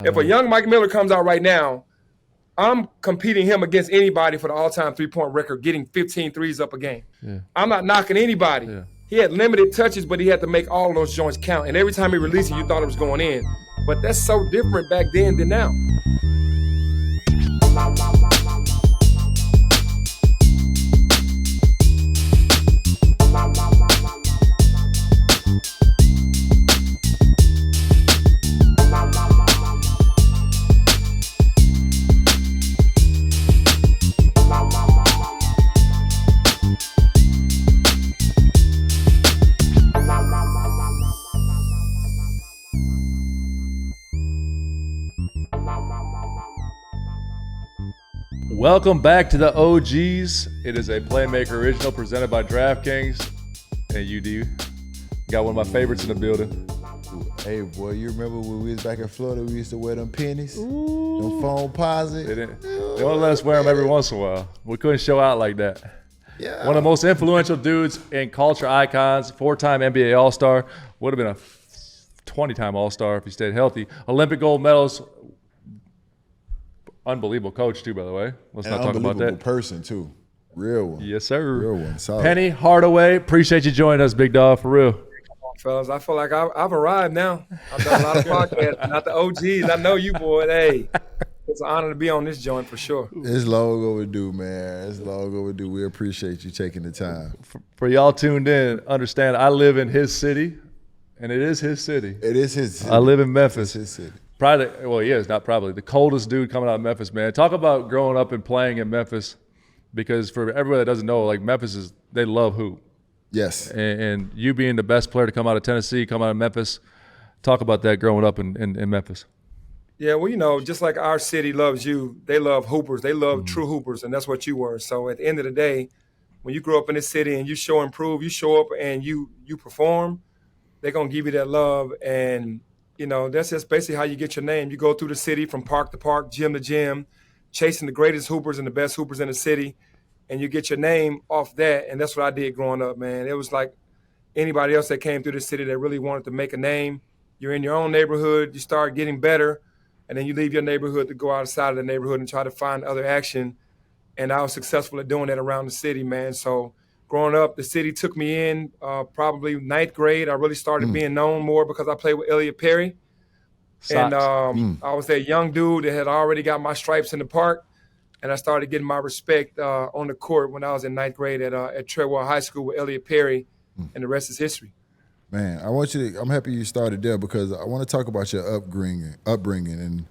If a young Mike Miller comes out right now, I'm competing him against anybody for the all-time three-point record, getting 15 threes up a game. Yeah. I'm not knocking anybody. Yeah. He had limited touches, but he had to make all of those joints count. And every time he released it, you thought it was going in. But that's so different back then than now. Welcome back to the OGs. It is a Playmaker original presented by DraftKings. And you got one of my favorites in the building. Hey, boy, you remember when we was back in Florida, we used to wear them pennies? Ooh. Them phone posits? They want to let us wear them every once in a while. We couldn't show out like that. Yeah. One of the most influential dudes and culture icons, 4-time NBA All-Star, would have been a 20-time All-Star if he stayed healthy. Olympic gold medals. Unbelievable coach, too, by the way. Let's not talk about that. Unbelievable person, too. Real one. Yes, sir. Real one. Solid. Penny Hardaway, appreciate you joining us, big dog, for real. Come on, fellas. I feel like I've arrived now. I've done a lot of podcasts, not the OGs. I know you, boy. Hey, it's an honor to be on this joint for sure. It's long overdue, man. It's long overdue. We appreciate you taking the time. For y'all tuned in, understand I live in his city, and it is his city. It is his city. I live in Memphis. It's his city. Probably, well, he is, not probably. The coldest dude coming out of Memphis, man. Talk about growing up and playing in Memphis, because for everybody that doesn't know, like Memphis they love hoop. Yes. And you being the best player to come out of Tennessee, come out of Memphis, talk about that growing up in Memphis. Yeah, well, you know, just like our city loves you, they love hoopers. They love true hoopers, and that's what you were. So at the end of the day, when you grow up in this city and you show up and you perform, they're going to give you that love. And you know, that's just basically how you get your name. You go through the city from park to park, gym to gym, chasing the greatest hoopers and the best hoopers in the city, and you get your name off that. And that's what I did growing up, man. It was like anybody else that came through the city that really wanted to make a name. You're in your own neighborhood, you start getting better, and then you leave your neighborhood to go outside of the neighborhood and try to find other action. And I was successful at doing that around the city, man. So growing up, the city took me in probably ninth grade. I really started being known more because I played with Elliot Perry. Socks. And I was that young dude that had already got my stripes in the park. And I started getting my respect on the court when I was in ninth grade at Treadwell High School with Elliot Perry. And the rest is history. Man, I'm happy you started there because I want to talk about your upbringing and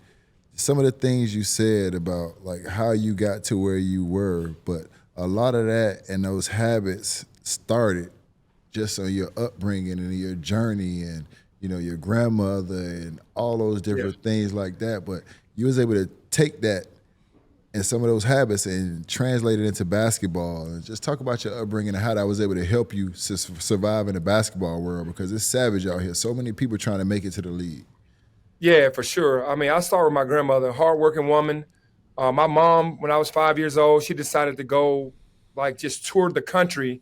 some of the things you said about like how you got to where you were. But a lot of that and those habits started just on your upbringing and your journey and, you know, your grandmother and all those different things like that. But you was able to take that and some of those habits and translate it into basketball. And just talk about your upbringing and how that was able to help you survive in the basketball world because it's savage out here. So many people trying to make it to the league. Yeah, for sure. I mean, I started with my grandmother, hardworking woman. My mom, when I was 5 years old, she decided to go, like, just tour the country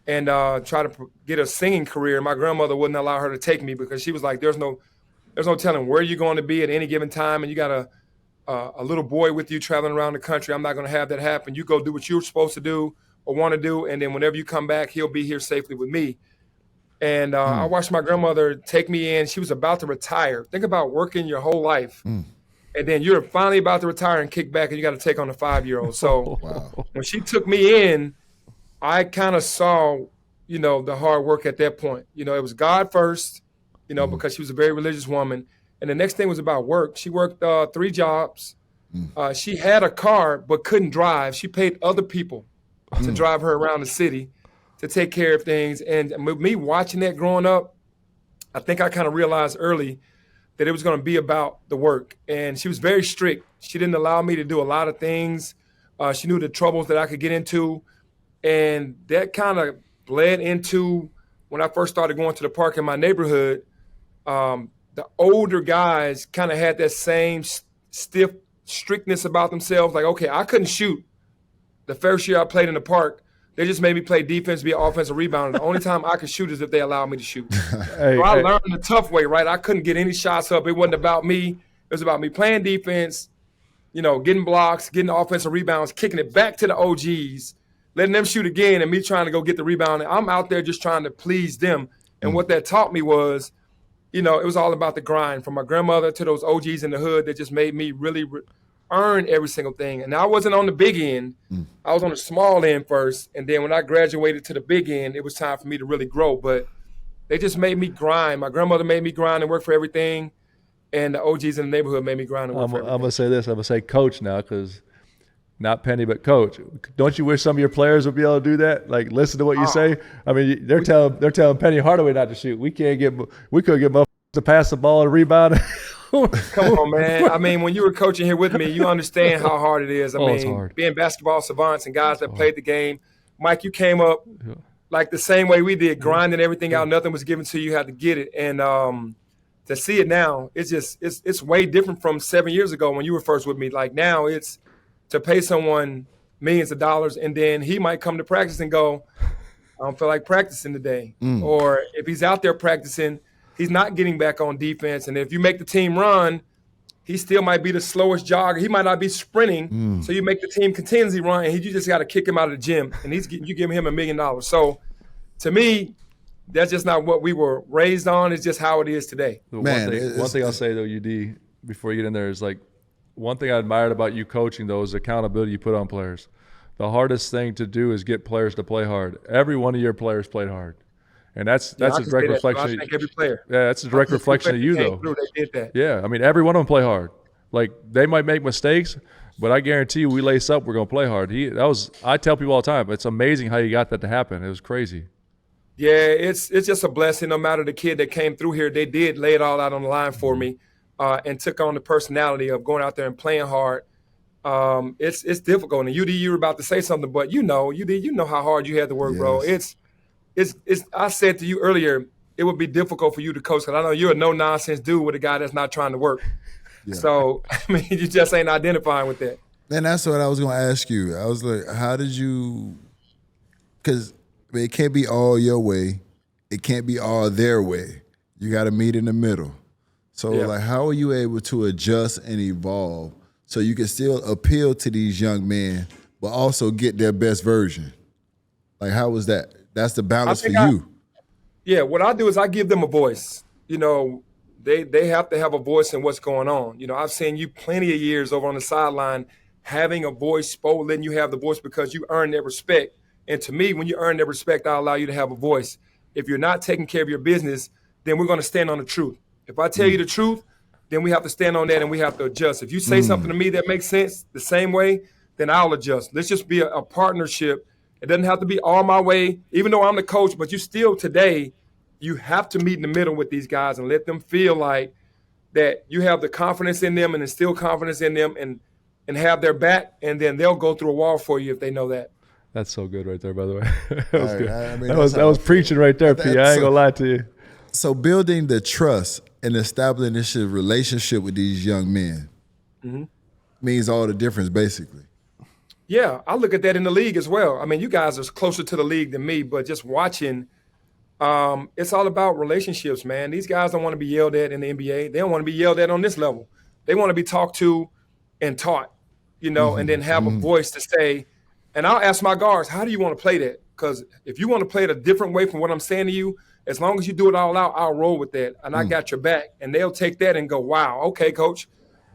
and try to get a singing career. My grandmother wouldn't allow her to take me because she was like, there's no telling where you're going to be at any given time, and you got a little boy with you traveling around the country. I'm not going to have that happen. You go do what you're supposed to do or want to do, and then whenever you come back, he'll be here safely with me. And I watched my grandmother take me in. She was about to retire. Think about working your whole life. And then you're finally about to retire and kick back, and you got to take on a 5-year-old. So when she took me in, I kind of saw, you know, the hard work at that point. You know, it was God first, you know, because she was a very religious woman. And the next thing was about work. She worked 3 jobs. She had a car but couldn't drive. She paid other people to drive her around the city to take care of things. And with me watching that growing up, I think I kind of realized early that it was going to be about the work. And she was very strict. She didn't allow me to do a lot of things. She knew the troubles that I could get into. And that kind of bled into when I first started going to the park in my neighborhood. The older guys kind of had that same stiff strictness about themselves. Like, okay, I couldn't shoot the first year I played in the park. They just made me play defense, be an offensive rebounder. The only time I could shoot is if they allowed me to shoot. So I learned the tough way, right? I couldn't get any shots up. It wasn't about me. It was about me playing defense, getting blocks, getting offensive rebounds, kicking it back to the OGs, letting them shoot again, and me trying to go get the rebound. And I'm out there just trying to please them. And what that taught me was, it was all about the grind, from my grandmother to those OGs in the hood that just made me really earn every single thing. And I wasn't on the big end. I was on the small end first. And then when I graduated to the big end, it was time for me to really grow. But they just made me grind. My grandmother made me grind and work for everything. And the OGs in the neighborhood made me grind and work for everything. I'm going to say this. I'm going to say coach now, because not Penny, but coach. Don't you wish some of your players would be able to do that? Like, listen to what you say? I mean, they're telling Penny Hardaway not to shoot. We couldn't get motherfuckers to pass the ball and rebound. Come on, man. I mean, when you were coaching here with me, you understand how hard it is. It's hard. Being basketball savants and guys that played the game. Mike, you came up like the same way we did, grinding everything out. Nothing was given to you. You had to get it. And to see it now, it's way different from 7 years ago when you were first with me. Like, now it's to pay someone millions of dollars, and then he might come to practice and go, I don't feel like practicing today. Or if he's out there practicing, he's not getting back on defense. And if you make the team run, he still might be the slowest jogger. He might not be sprinting. So you make the team continuously run, and you just got to kick him out of the gym. And you give him $1 million. So to me, that's just not what we were raised on. It's just how it is today. One thing I'll say, though, UD, before you get in there, is like, one thing I admired about you coaching, though, is the accountability you put on players. The hardest thing to do is get players to play hard. Every one of your players played hard. And that's a direct reflection. I think every player. Yeah, that's a direct reflection of you, though. They did that. Yeah, I mean, every one of them play hard. Like, they might make mistakes, but I guarantee you, we lace up, we're going to play hard. I tell people all the time, it's amazing how you got that to happen. It was crazy. Yeah, it's just a blessing. No matter the kid that came through here, they did lay it all out on the line for me, and took on the personality of going out there and playing hard. It's difficult. And UD, you were about to say something, but UD, you know how hard you had to work, bro. It's I said to you earlier, it would be difficult for you to coach, because I know you're a no-nonsense dude with a guy that's not trying to work. Yeah. So, I mean, you just ain't identifying with that. And that's what I was going to ask you. I was like, how did you – because it can't be all your way. It can't be all their way. You got to meet in the middle. So, like, how are you able to adjust and evolve so you can still appeal to these young men but also get their best version? Like, how was that? That's the balance for you. What I do is I give them a voice. They have to have a voice in what's going on. I've seen you plenty of years over on the sideline having a voice, letting you have the voice because you earn their respect. And to me, when you earn their respect, I allow you to have a voice. If you're not taking care of your business, then we're going to stand on the truth. If I tell you the truth, then we have to stand on that and we have to adjust. If you say something to me that makes sense the same way, then I'll adjust. Let's just be a partnership. It doesn't have to be all my way, even though I'm the coach, but you still today, you have to meet in the middle with these guys and let them feel like that you have the confidence in them and instill confidence in them and have their back, and then they'll go through a wall for you if they know that. That's so good right there, by the way. That was good. I mean, that was preaching right there, P. I ain't going to lie to you. So building the trust and establishing this relationship with these young men means all the difference, basically. Yeah, I look at that in the league as well. I mean, you guys are closer to the league than me, but just watching, it's all about relationships, man. These guys don't want to be yelled at in the NBA. They don't want to be yelled at on this level. They want to be talked to and taught, and then have a voice to say. And I'll ask my guards, how do you want to play that? Because if you want to play it a different way from what I'm saying to you, as long as you do it all out, I'll roll with that. And I got your back. And they'll take that and go, wow, okay, coach,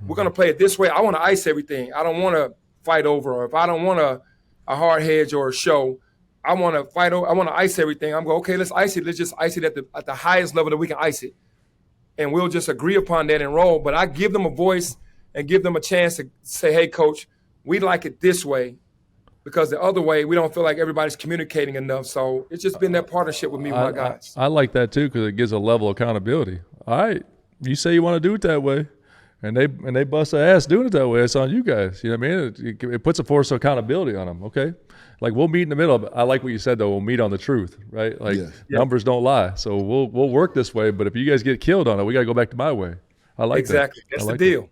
we're going to play it this way. I want to ice everything. I don't want to fight over, or if I don't want a hard hedge or a show, I want to fight over, I want to ice everything. I'm going, okay, let's ice it. Let's just ice it at the highest level that we can ice it. And we'll just agree upon that and roll. But I give them a voice and give them a chance to say, hey, coach, we like it this way, because the other way, we don't feel like everybody's communicating enough. So it's just been that partnership with me and my guys. I like that too, because it gives a level of accountability. All right, you say you want to do it that way, and they bust their ass doing it that way. It's on you guys. You know what I mean? It puts a force of accountability on them. Okay, like we'll meet in the middle. I like what you said though. We'll meet on the truth, right? Like numbers don't lie. So we'll work this way. But if you guys get killed on it, we got to go back to my way. I like exactly. that. That's the deal.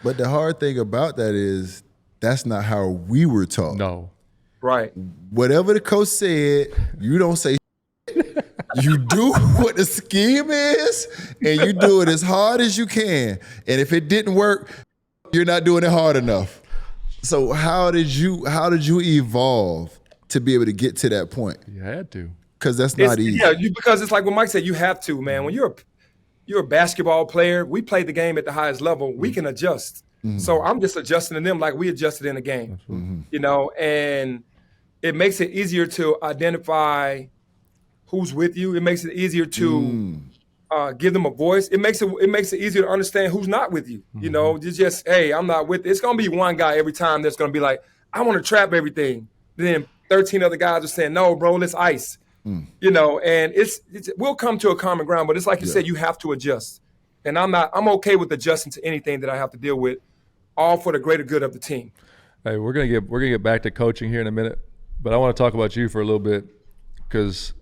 But the hard thing about that is that's not how we were taught. No. Right. Whatever the coach said, you don't say shit. You do what the scheme is, and you do it as hard as you can. And if it didn't work, you're not doing it hard enough. So how did you evolve to be able to get to that point? You had to. Because that's not easy. Yeah, because it's like what Mike said, you have to, man. When you're a basketball player, we play the game at the highest level, we can adjust. So I'm just adjusting to them like we adjusted in the game, and it makes it easier to identify who's with you. It makes it easier to give them a voice. It makes it easier to understand who's not with you. You know, just hey, I'm not with. It's gonna be one guy every time that's gonna be like, I want to trap everything. Then 13 other guys are saying, no, bro, let's ice. You know, and we'll come to a common ground, but it's like you said, you have to adjust. And I'm okay with adjusting to anything that I have to deal with, all for the greater good of the team. Hey, we're gonna get back to coaching here in a minute, but I want to talk about you for a little bit because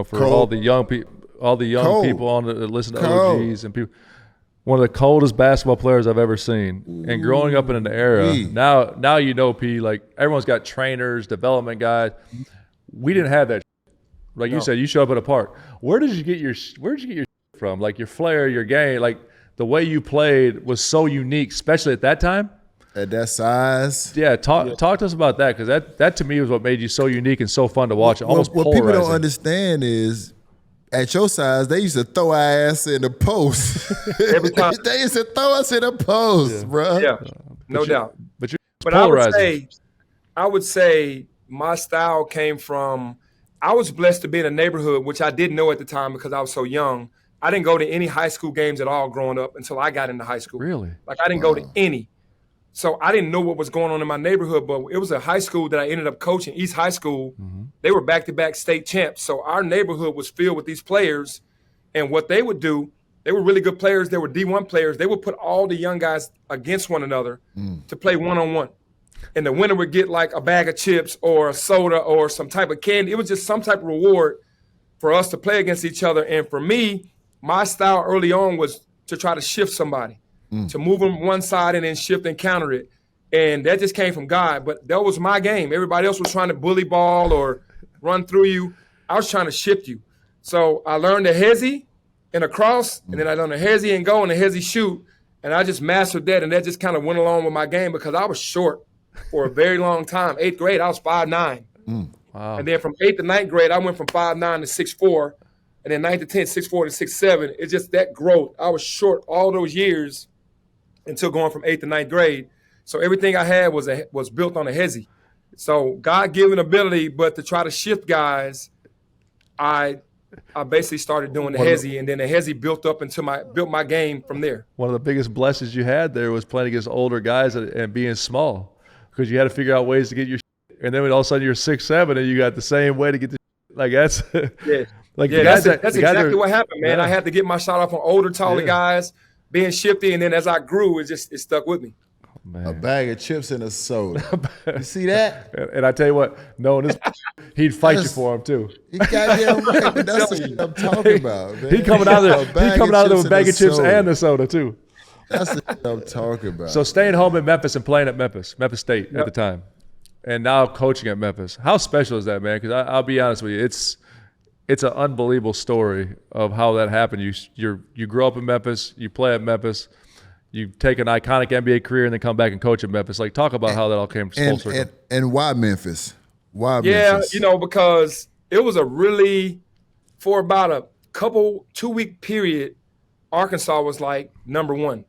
for all the young people on that listen to OGs and people, one of the coldest basketball players I've ever seen. And growing up in an era, now P, like everyone's got trainers, development guys. We didn't have that. Like you said, you show up at a park. Where did you get your from? Like your flair, your game, like the way you played was so unique, especially at that time. At that size. Yeah, talk to us about that, because that to me was what made you so unique and so fun to watch. Almost what polarizing. people don't understand is, at your size, they used to throw our ass in the post. Every time. They used to throw us in the post, bro. Yeah, no doubt. But I would say my style came from, I was blessed to be in a neighborhood, which I didn't know at the time because I was so young. I didn't go to any high school games at all growing up until I got into high school. Really? Like I didn't go to any. So I didn't know what was going on in my neighborhood, but it was a high school that I ended up coaching, East High School. They were back-to-back state champs. So our neighborhood was filled with these players. And what they would do, they were really good players. They were D1 players. They would put all the young guys against one another to play one-on-one. And the winner would get like a bag of chips or a soda or some type of candy. It was just some type of reward for us to play against each other. And for me, my style early on was to try to shift somebody, to move them one side and then shift and counter it. And that just came from God. But that was my game. Everybody else was trying to bully ball or run through you. I was trying to shift you. So I learned a hezzy and a cross, and then I learned a hezzy and go and a hezzy shoot. And I just mastered that, and that just kind of went along with my game because I was short for a very long time. 8th grade, I was 5'9". Wow. And then from 8th to 9th grade, I went from 5'9" to 6'4". And then 9th to 10th, 6'4" to 6'7". It's just that growth. I was short all those years until going from 8th to 9th grade. So everything I had was built on a hezzy. So God-given ability, but to try to shift guys, I basically started doing the hezzy, and then the hezzy built my game from there. One of the biggest blessings you had there was playing against older guys and being small, because you had to figure out ways to get your and then when all of a sudden you're 6'7" and you got the same way to get the like that's like that's exactly what happened, man. I had to get my shot off on older, taller guys, being shifty, and then as I grew, it stuck with me. Man. A bag of chips and a soda. You see that? And I tell you what, knowing this, he'd fight you for him too. You goddamn right, but that's the shit I'm talking about, man. He coming out of there with a bag of chips and the soda too. That's the shit I'm talking about. So staying home in Memphis and playing at Memphis State at the time, and now coaching at Memphis. How special is that, man? Because I'll be honest with you, it's an unbelievable story of how that happened. You grow up in Memphis, you play at Memphis. You take an iconic NBA career and then come back and coach at Memphis. Like, talk about how that all came full circle. And why Memphis? Why Memphis? Yeah, because it was for about a 2-week period, Arkansas was like number one.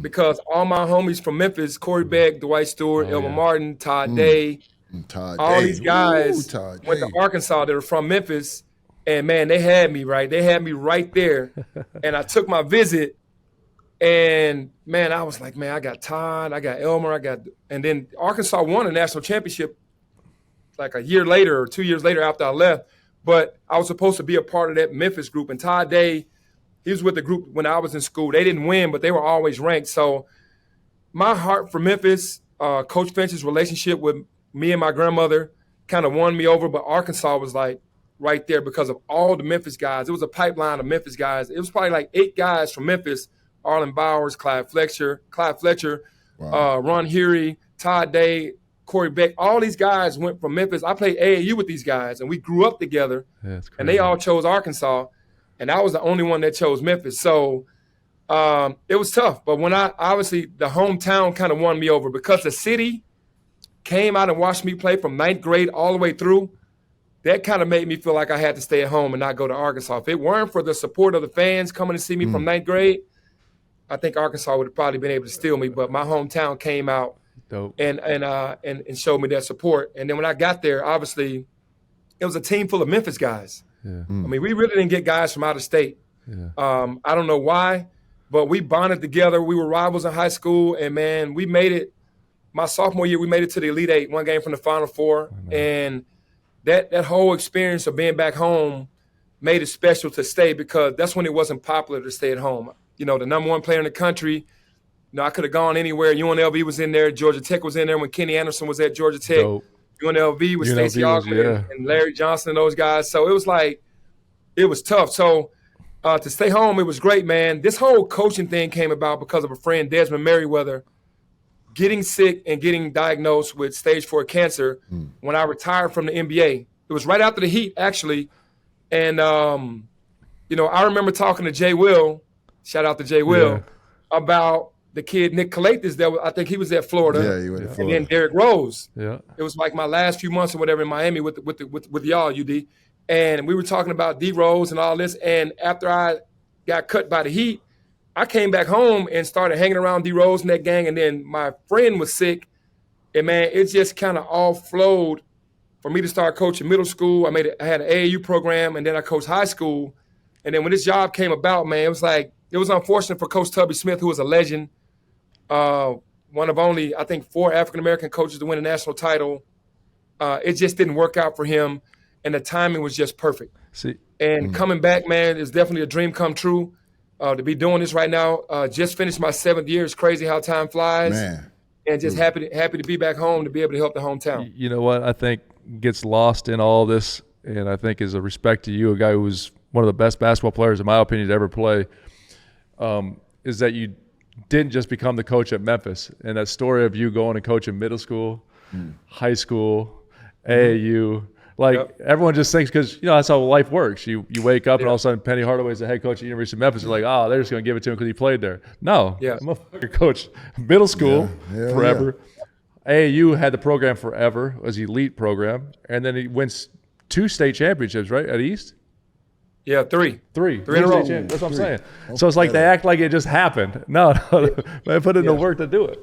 Because all my homies from Memphis, Corey Beck, Dwight Stewart, Elmer Martin, Todd Day, these guys went to Arkansas that were from Memphis. And, man, they had me, right? They had me right there. And I took my visit. And, man, I was like, man, I got Todd, I got Elmer, and then Arkansas won a national championship like a year later or 2 years later after I left. But I was supposed to be a part of that Memphis group. And Todd Day, he was with the group when I was in school. They didn't win, but they were always ranked. So my heart for Memphis, Coach Finch's relationship with me and my grandmother kind of won me over. But Arkansas was like right there because of all the Memphis guys. It was a pipeline of Memphis guys. It was probably like 8 guys from Memphis. Arlen Bowers, Clyde Fletcher, Ron Hury, Todd Day, Corey Beck. All these guys went from Memphis. I played AAU with these guys, and we grew up together. Yeah, that's crazy. And they all chose Arkansas, and I was the only one that chose Memphis. So it was tough. But when obviously the hometown kind of won me over because the city came out and watched me play from 9th grade all the way through. That kind of made me feel like I had to stay at home and not go to Arkansas. If it weren't for the support of the fans coming to see me from 9th grade, I think Arkansas would have probably been able to steal me. But my hometown came out and showed me that support. And then when I got there, obviously, it was a team full of Memphis guys. Yeah. I mean, we really didn't get guys from out of state. Yeah. I don't know why, but we bonded together. We were rivals in high school, and, man, we made it. My sophomore year, we made it to the Elite Eight, one game from the Final Four. And that whole experience of being back home made it special to stay because that's when it wasn't popular to stay at home. You know, the number one player in the country, you know, I could have gone anywhere. UNLV was in there. Georgia Tech was in there when Kenny Anderson was at Georgia Tech. Dope. UNLV with Stacey Augmon and Larry Johnson and those guys. So it was like, it was tough. So to stay home, it was great, man. This whole coaching thing came about because of a friend, Desmond Merriweather, getting sick and getting diagnosed with stage 4 cancer when I retired from the NBA. It was right after the Heat, actually. And, you know, I remember talking to Jay Will, shout out to Jay Will, about the kid Nick Calathis. I think he was at Florida. Yeah, he went to Florida. And then Derrick Rose. Yeah. It was like my last few months or whatever in Miami with y'all, UD. And we were talking about D Rose and all this. And after I got cut by the Heat, I came back home and started hanging around D Rose and that gang. And then my friend was sick. And, man, it just kind of all flowed for me to start coaching middle school. I had an AAU program, and then I coached high school. And then when this job came about, man, it was like, it was unfortunate for Coach Tubby Smith, who was a legend, one of only, I think, 4 African-American coaches to win a national title. It just didn't work out for him, and the timing was just perfect. Coming back, man, is definitely a dream come true. To be doing this right now, just finished my 7th year. It's crazy how time flies. Man. And just happy to be back home, to be able to help the hometown. You know what I think gets lost in all this, and I think is a respect to you, a guy who was one of the best basketball players, in my opinion, to ever play, is that you didn't just become the coach at Memphis. And that story of you going and coaching middle school, high school, AAU, everyone just thinks, because, you know, that's how life works. You wake up and all of a sudden Penny Hardaway is the head coach at the University of Memphis. You're like, oh, they're just going to give it to him because he played there. No. Yeah. I'm a fucking coach middle school forever. Yeah. AAU had the program forever, was the elite program. And then he wins 2 state championships, right, at East? Yeah, 3. 3 in a row. That's what I'm saying. So it's like they act like it just happened. No, they put in the work to do it.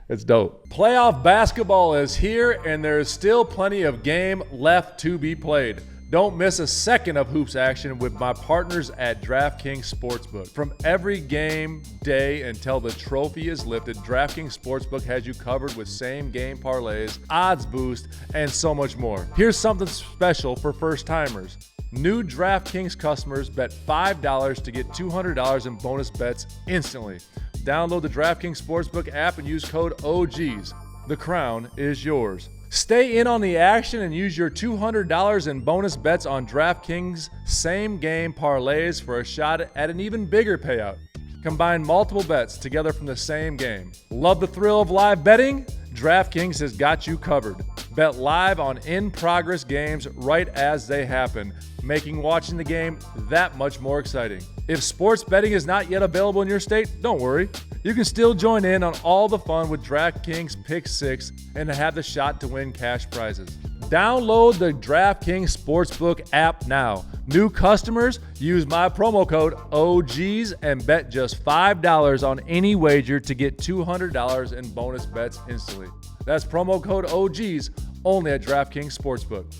It's dope. Playoff basketball is here, and there is still plenty of game left to be played. Don't miss a second of hoops action with my partners at DraftKings Sportsbook. From every game day until the trophy is lifted, DraftKings Sportsbook has you covered with same-game parlays, odds boost, and so much more. Here's something special for first-timers. New DraftKings customers bet $5 to get $200 in bonus bets instantly. Download the DraftKings Sportsbook app and use code OGs. The crown is yours. Stay in on the action and use your $200 in bonus bets on DraftKings same-game parlays for a shot at an even bigger payout. Combine multiple bets together from the same game. Love the thrill of live betting? DraftKings has got you covered. Bet live on in-progress games right as they happen, making watching the game that much more exciting. If sports betting is not yet available in your state, don't worry. You can still join in on all the fun with DraftKings Pick 6 and have the shot to win cash prizes. Download the DraftKings Sportsbook app now. New customers, use my promo code OGs and bet just $5 on any wager to get $200 in bonus bets instantly. That's promo code OGs only at DraftKings Sportsbook.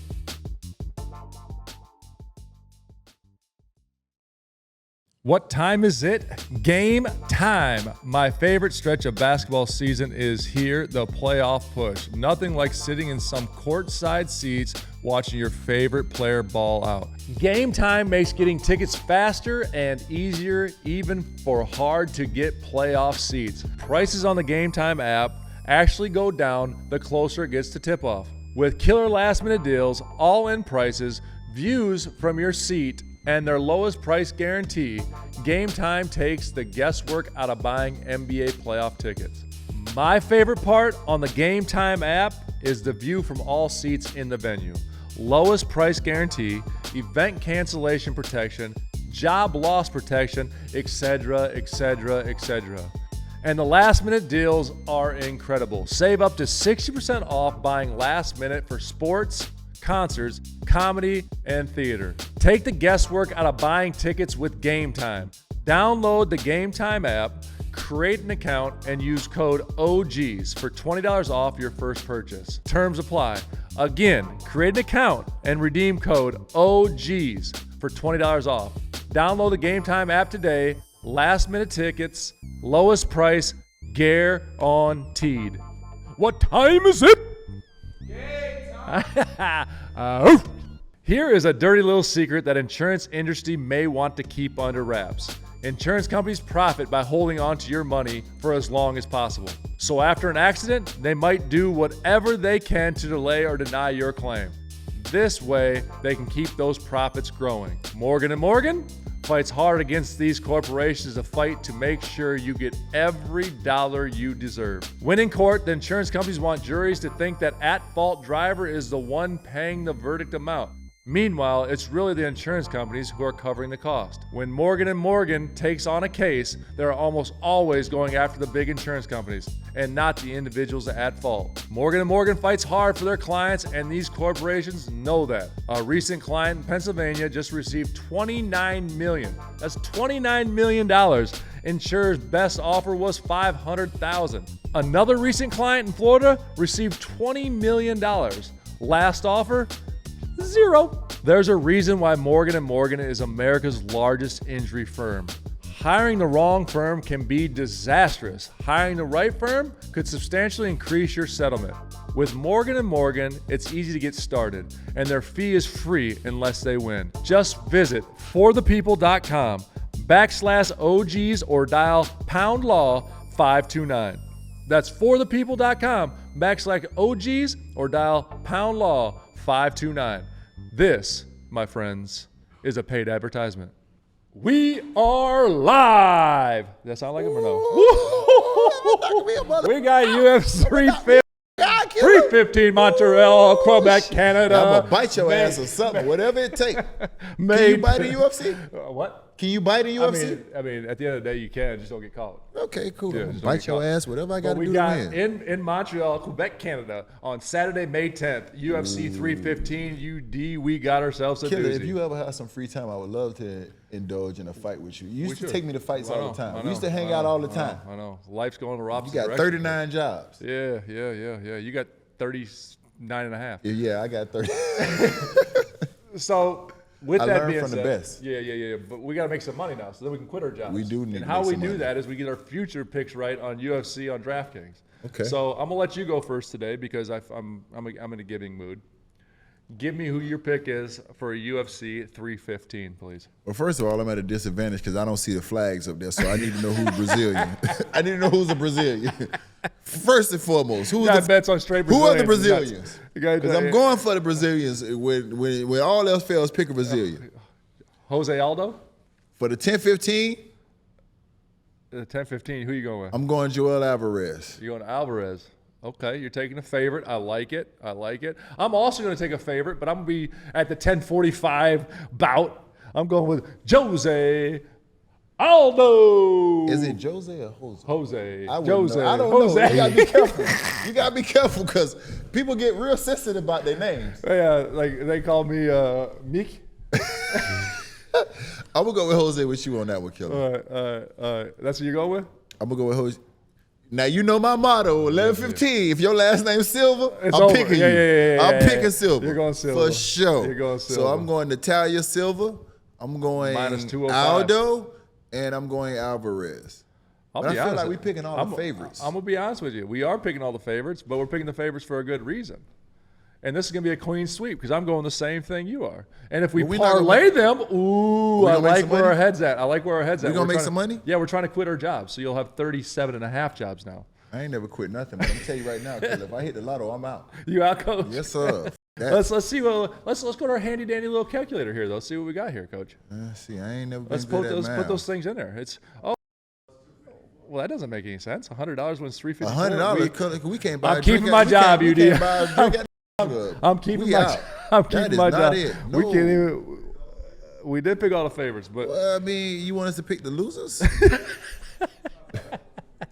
What time is it? Game time. My favorite stretch of basketball season is here, the playoff push. Nothing like sitting in some courtside seats watching your favorite player ball out. Game time makes getting tickets faster and easier, even for hard to get playoff seats. Prices on the Game Time app actually go down the closer it gets to tip-off. With killer last-minute deals, all-in prices, views from your seat, and their lowest price guarantee, Game Time takes the guesswork out of buying NBA playoff tickets. My favorite part on the Game Time app is the view from all seats in the venue. Lowest price guarantee, event cancellation protection, job loss protection, etc., etc., etc. And the last minute deals are incredible. Save up to 60% off buying last minute for sports, concerts, comedy, and theater. Take the guesswork out of buying tickets with Game Time. Download the Game Time app, create an account, and use code OGs for $20 off your first purchase. Terms apply. Again, create an account and redeem code OGs for $20 off. Download the Game Time app today. Last minute tickets, lowest price, guaranteed. What time is it? Game time. Here is a dirty little secret that insurance industry may want to keep under wraps. Insurance companies profit by holding on to your money for as long as possible. So after an accident, they might do whatever they can to delay or deny your claim. This way, they can keep those profits growing. Morgan & Morgan fights hard against these corporations to fight to make sure you get every dollar you deserve. When in court, the insurance companies want juries to think that at-fault driver is the one paying the verdict amount. Meanwhile, it's really the insurance companies who are covering the cost. When Morgan & Morgan takes on a case, they're almost always going after the big insurance companies and not the individuals at fault. Morgan & Morgan fights hard for their clients, and these corporations know that. A recent client in Pennsylvania just received $29 million. That's $29 million. Insurer's best offer was $500,000. Another recent client in Florida received $20 million. Last offer, zero. There's a reason why Morgan & Morgan is America's largest injury firm. Hiring the wrong firm can be disastrous. Hiring the right firm could substantially increase your settlement. With Morgan & Morgan, it's easy to get started, and their fee is free unless they win. Just visit forthepeople.com/OGs or dial #law 529. That's forthepeople.com/OGs or dial #law 529. This, my friends, is a paid advertisement. We are live. Does that sound like him or no? We got UFC 315 Montreal, Quebec, Canada. I'm gonna bite your ass or something, whatever it takes. Can you bite in UFC? What? Can you bite in UFC? I mean, at the end of the day, you can. Just don't get caught. Okay, cool. Yeah, I'm gonna bite your ass, whatever I got to do We got to win. in Montreal, Quebec, Canada, on Saturday, May 10th, UFC 315 UD. We got ourselves a Killer, doozy. if you ever have some free time, I would love to indulge in a fight with you. You used to take me to fights all the time. We used to hang out all the time. I know. Life's going to opposite You got direction. 39 jobs. Yeah. You got 39 and a half. Yeah, I got 30. So, with I that learned being from the said, best. Yeah. But we got to make some money now, so then we can quit our jobs. We do need And to how make we some do money. that is we get our future picks right on UFC on DraftKings. Okay. So I'm gonna let you go first today because I'm in a giving mood. Give me who your pick is for a UFC 315, please. Well, first of all, I'm at a disadvantage because I don't see the flags up there, so I need to know who's Brazilian. I need to know who's a Brazilian. First and foremost, who are bets on straight the Brazilians. Brazilians? Because Because I'm going for the Brazilians. When all else fails, pick a Brazilian. Jose Aldo? For the 10-15, 10-15, who you going with? I'm going Joel Alvarez. You're going Alvarez. Okay, you're taking a favorite. I like it. I'm also going to take a favorite, but I'm going to be at the 10:45 bout. I'm going with Jose Aldo. Is it Jose or Jose? Jose. I Jose. know. I don't Jose. know. You gotta be careful. You gotta be careful because people get real sensitive about their names. Yeah, like they call me Meek. I'm gonna go with Jose with you on that one, Killer. That's what you're going with? I'm gonna go with Jose. Now you know my motto, 11-15. If your last name's Silva, It's I'm over. picking you. Yeah. I'm picking Silva. You're going Silva. For sure. You're going So Silva. I'm going Natalia Silva. I'm going Minus 205. Aldo, and I'm going Alvarez. I'll But be I feel honest. like we're picking all the favorites. I'm going to be honest with you. We are picking all the favorites, but we're picking the favorites for a good reason. And this is going to be a clean sweep because I'm going the same thing you are. And if we But we're not parlay them, ooh, I gonna make like some where money? our head's at. We gonna We're make trying some money? Yeah, we're trying to quit our jobs. So you'll have 37 and a half jobs now. I ain't never quit nothing, but I'm tell you right now, Killer, if I hit the lotto, I'm out. You out, coach? Yes, sir. Let's see. Let's go to our handy dandy little calculator here, though. See what we got here, coach. See, I ain't never been Let's good put at math. those things in there. Well, that doesn't make any sense. $100 wins $354. $100. We can't buy. I'm keeping my job, UD. I'm keeping my job. No. We can't even. We did pick all the favorites, but Well, I mean, you want us to pick the losers?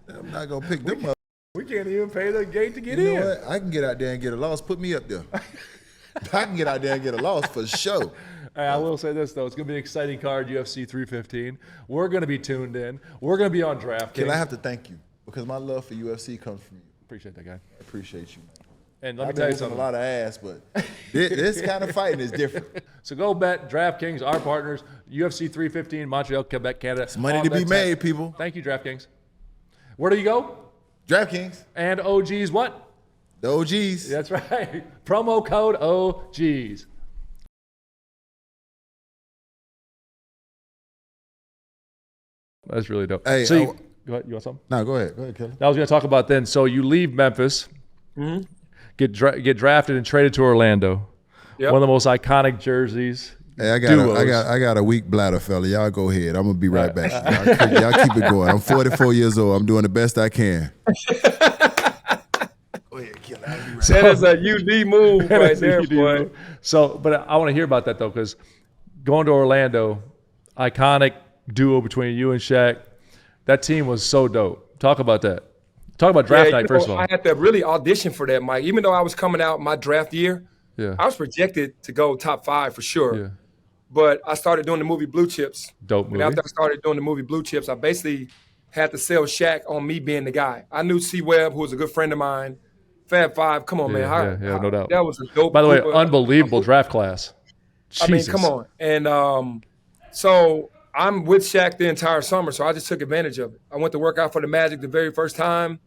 I'm not gonna pick them up. we can't even pay the gate to get You in. know what? I can get out there and get a loss. Put me up there. I can get out there and get a loss for sure. Hey, I will say this, though. It's going to be an exciting card, UFC 315. We're going to be tuned in. We're going to be on DraftKings. Can I have to thank you? Because my love for UFC comes from you. Appreciate that, guy. I appreciate you, man. And let me I've tell been you whooping something. a lot of ass, but this kind of fighting is different. So go bet DraftKings, our partners, UFC 315, Montreal, Quebec, Canada. It's money to be made, people. Thank you, DraftKings. Where do you go? DraftKings, And OGs what? the OGs. That's right. Promo code OGs. That's really dope. Hey, so go ahead. You want something? No, go ahead. Go ahead, Kelly. I was going to talk about then. So you leave Memphis, get drafted and traded to Orlando. Yep. One of the most iconic jerseys. Hey, I duos. got a weak bladder, fella. Y'all go ahead. I'm gonna be right back. Y'all keep it going. I'm 44 years old. I'm doing the best I can. Go ahead, Kelly. I'll be right That is a UD move right there, boy. So, but I want to hear about that though, because going to Orlando, iconic duo between you and Shaq. That team was so dope. Talk about that. Talk about draft night first of all. I had to really audition for that, Mike. Even though I was coming out my draft year, Yeah. I was projected to go top 5 for sure. Yeah. But I started doing the movie Blue Chips. Dope And movie. after I started doing the movie Blue Chips, I basically had to sell Shaq on me being the guy. I knew C. Webb, who was a good friend of mine. Fab Five, come on, man. Yeah, no doubt. That was a dope. By the way, group of- unbelievable draft class. I mean, Jesus. come on. And so I'm with Shaq the entire summer, so I just took advantage of it. I went to work out for the Magic the very first time.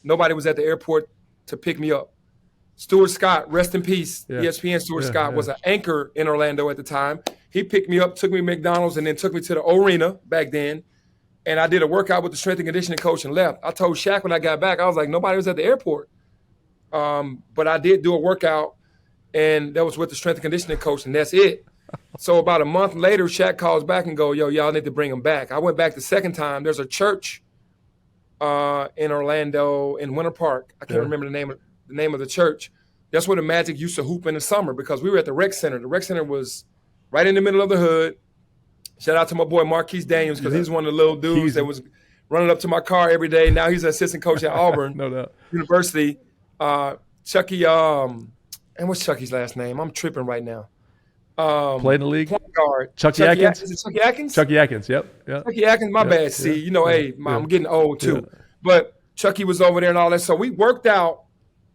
Nobody was at the airport to pick me up. Stuart Scott, rest in peace, Yeah. ESPN Stuart Yeah, Scott, yeah. was an anchor in Orlando at the time. He picked me up, took me to McDonald's, and then took me to the arena back then. And I did a workout with the strength and conditioning coach and left. I told Shaq when I got back, I was like, nobody was at the airport. But I did do a workout, and that was with the strength and conditioning coach, and that's it. So about a month later, Shaq calls back and go, yo, y'all need to bring him back. I went back the second time. There's a church in Orlando in Winter Park. I can't remember the name of the church. That's where the Magic used to hoop in the summer because we were at the rec center. The rec center was right in the middle of the hood. Shout out to my boy Marquise Daniels because he's one of the little dudes that was running up to my car every day. Now he's an assistant coach at Auburn No doubt. University. Chucky, and what's Chucky's last name? I'm tripping right now. Played in the league. Point guard. Chucky Atkins? Is it Chucky Atkins? Chucky Atkins. Yep. Chucky Atkins, my bad. See, I'm getting old too. But Chucky was over there and all that. So we worked out,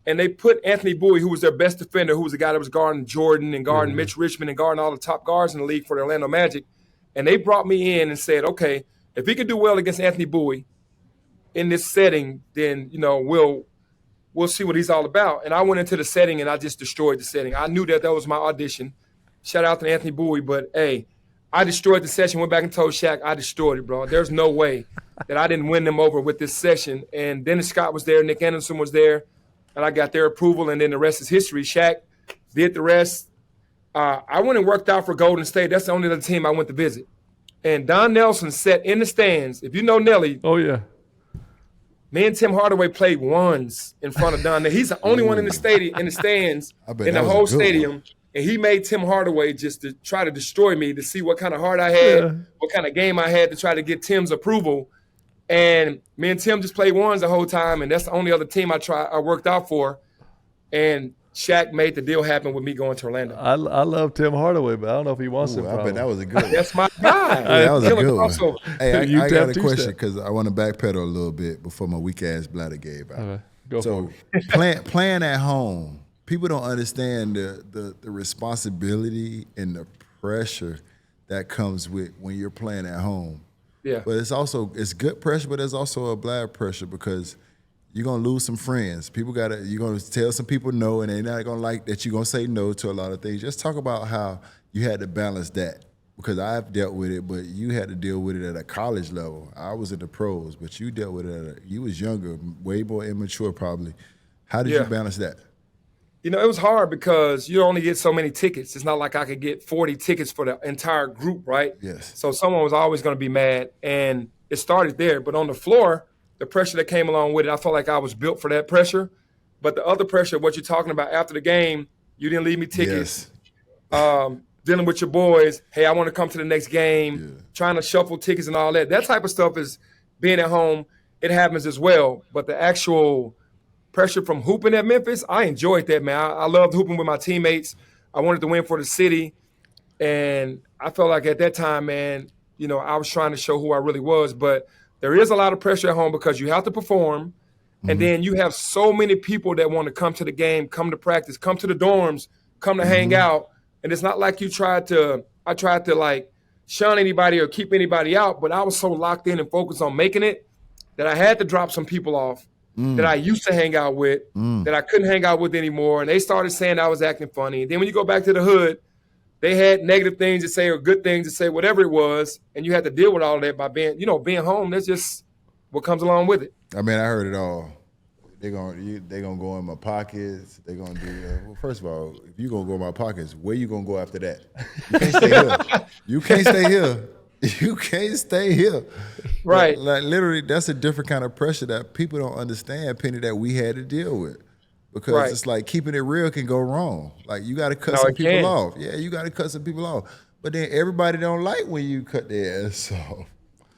and they put Anthony Bowie, who was their best defender, who was the guy that was guarding Jordan and guarding Mitch Richmond and guarding all the top guards in the league for the Orlando Magic. And they brought me in and said, okay, if he could do well against Anthony Bowie in this setting, then, we'll see what he's all about. And I went into the setting, and I just destroyed the setting. I knew that was my audition. Shout out to Anthony Bowie, but, hey, I destroyed the session, went back and told Shaq I destroyed it, bro. There's no way that I didn't win them over with this session. And Dennis Scott was there, Nick Anderson was there, and I got their approval, and then the rest is history. Shaq did the rest. I went and worked out for Golden State. That's the only other team I went to visit. And Don Nelson sat in the stands. If you know Nelly, Oh yeah. me and Tim Hardaway played ones in front of Don. He's the only one in the stadium, in the stands, I bet in that the was a whole good one. stadium. And he made Tim Hardaway just to try to destroy me, to see what kind of heart I had, what kind of game I had to try to get Tim's approval. And me and Tim just played ones the whole time, and that's the only other team I worked out for. And Shaq made the deal happen with me going to Orlando. I love Tim Hardaway, but I don't know if he wants it. I bet that was a good one. That's my guy. Yeah, that was a Killer good one. crossover. Hey, You I got a tap question two-step. because I want to backpedal a little bit before my weak ass bladder gave out. Okay, go So for it. playing at home, people don't understand the responsibility and the pressure that comes with when you're playing at home. Yeah. But it's good pressure, but there's also a bad pressure because you're gonna lose some friends. You're gonna tell some people no, and they're not gonna like that you're gonna say no to a lot of things. Just talk about how you had to balance that. Because I've dealt with it, but you had to deal with it at a college level. I was in the pros, but you dealt with it you was younger, way more immature probably. How did you balance that? It was hard because you only get so many tickets. It's not like I could get 40 tickets for the entire group, right? Yes. So someone was always going to be mad, and it started there. But on the floor, the pressure that came along with it, I felt like I was built for that pressure. But the other pressure, what you're talking about after the game, you didn't leave me tickets. Dealing with your boys, hey, I want to come to the next game, trying to shuffle tickets and all that. That type of stuff is being at home. It happens as well. But the actual pressure from hooping at Memphis, I enjoyed that, man. I loved hooping with my teammates. I wanted to win for the city. And I felt like at that time, man, you know, I was trying to show who I really was. But there is a lot of pressure at home because you have to perform. And then you have so many people that want to come to the game, come to practice, come to the dorms, come to hang out. And it's not like I tried to like shun anybody or keep anybody out, but I was so locked in and focused on making it that I had to drop some people off that I used to hang out with that I couldn't hang out with anymore. And they started saying I was acting funny. And then when you go back to the hood, they had negative things to say or good things to say, whatever it was. And you had to deal with all of that by being home. That's just what comes along with it. I mean, I heard it all. They gonna go in my pockets. They gonna do. Well, first of all, if you gonna go in my pockets, where you gonna go after that? You can't stay here. You can't stay here. You can't stay here. Right. Like literally, that's a different kind of pressure that people don't understand, Penny, that we had to deal with. Because it's like keeping it real can go wrong. Like you got to cut some people off. Yeah, you got to cut some people off. But then everybody don't like when you cut their ass off.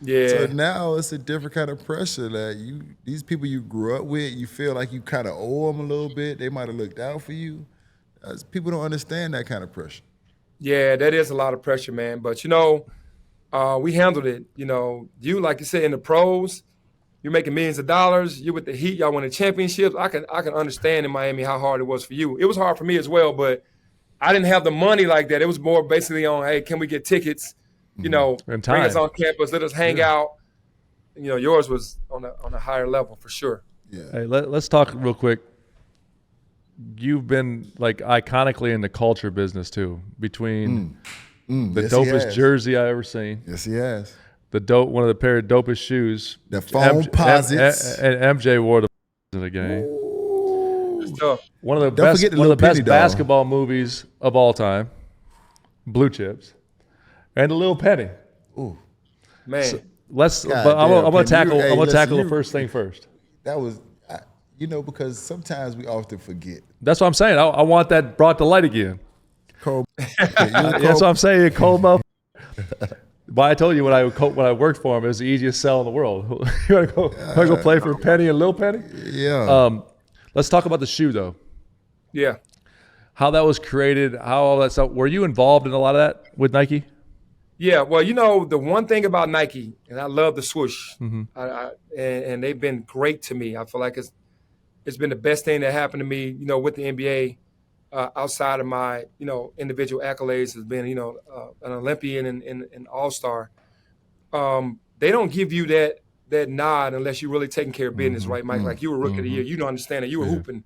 Yeah. So now it's a different kind of pressure that these people you grew up with, you feel like you kind of owe them a little bit. They might have looked out for you. People don't understand that kind of pressure. Yeah, that is a lot of pressure, man. But, you know, we handled it. You know, you, like you said, in the pros, you're making millions of dollars. You're with the Heat. Y'all winning championships. I can understand in Miami how hard it was for you. It was hard for me as well, but I didn't have the money like that. It was more basically on, hey, can we get tickets? You know, bring us on campus, let us hang out. You know, yours was on a higher level for sure. Yeah. Hey, let's talk real quick. You've been like iconically in the culture business too, between the dopest jersey I ever seen. Yes, he has. One of the pair of dopest shoes. The phone posits. And MJ wore the in the game. One of the best basketball movies of all time. Blue Chips. And a little penny. Ooh, man. So I'm gonna tackle the first thing first. That was, because sometimes we often forget. That's what I'm saying. I want that brought to light again. Cold. That's what I'm saying. Cold motherfucker. But I told you when I worked for him, it was the easiest sell in the world. You want to go play for Penny and Lil Penny? Yeah. Let's talk about the shoe though. Yeah. How that was created, how all that stuff. Were you involved in a lot of that with Nike? Yeah, well, the one thing about Nike, and I love the swoosh, and they've been great to me. I feel like it's been the best thing that happened to me, with the NBA, outside of my, individual accolades as being, an Olympian and All-Star. They don't give you that nod unless you're really taking care of business, right, Mike? Like you were Rookie of the Year. You don't understand that. You were hooping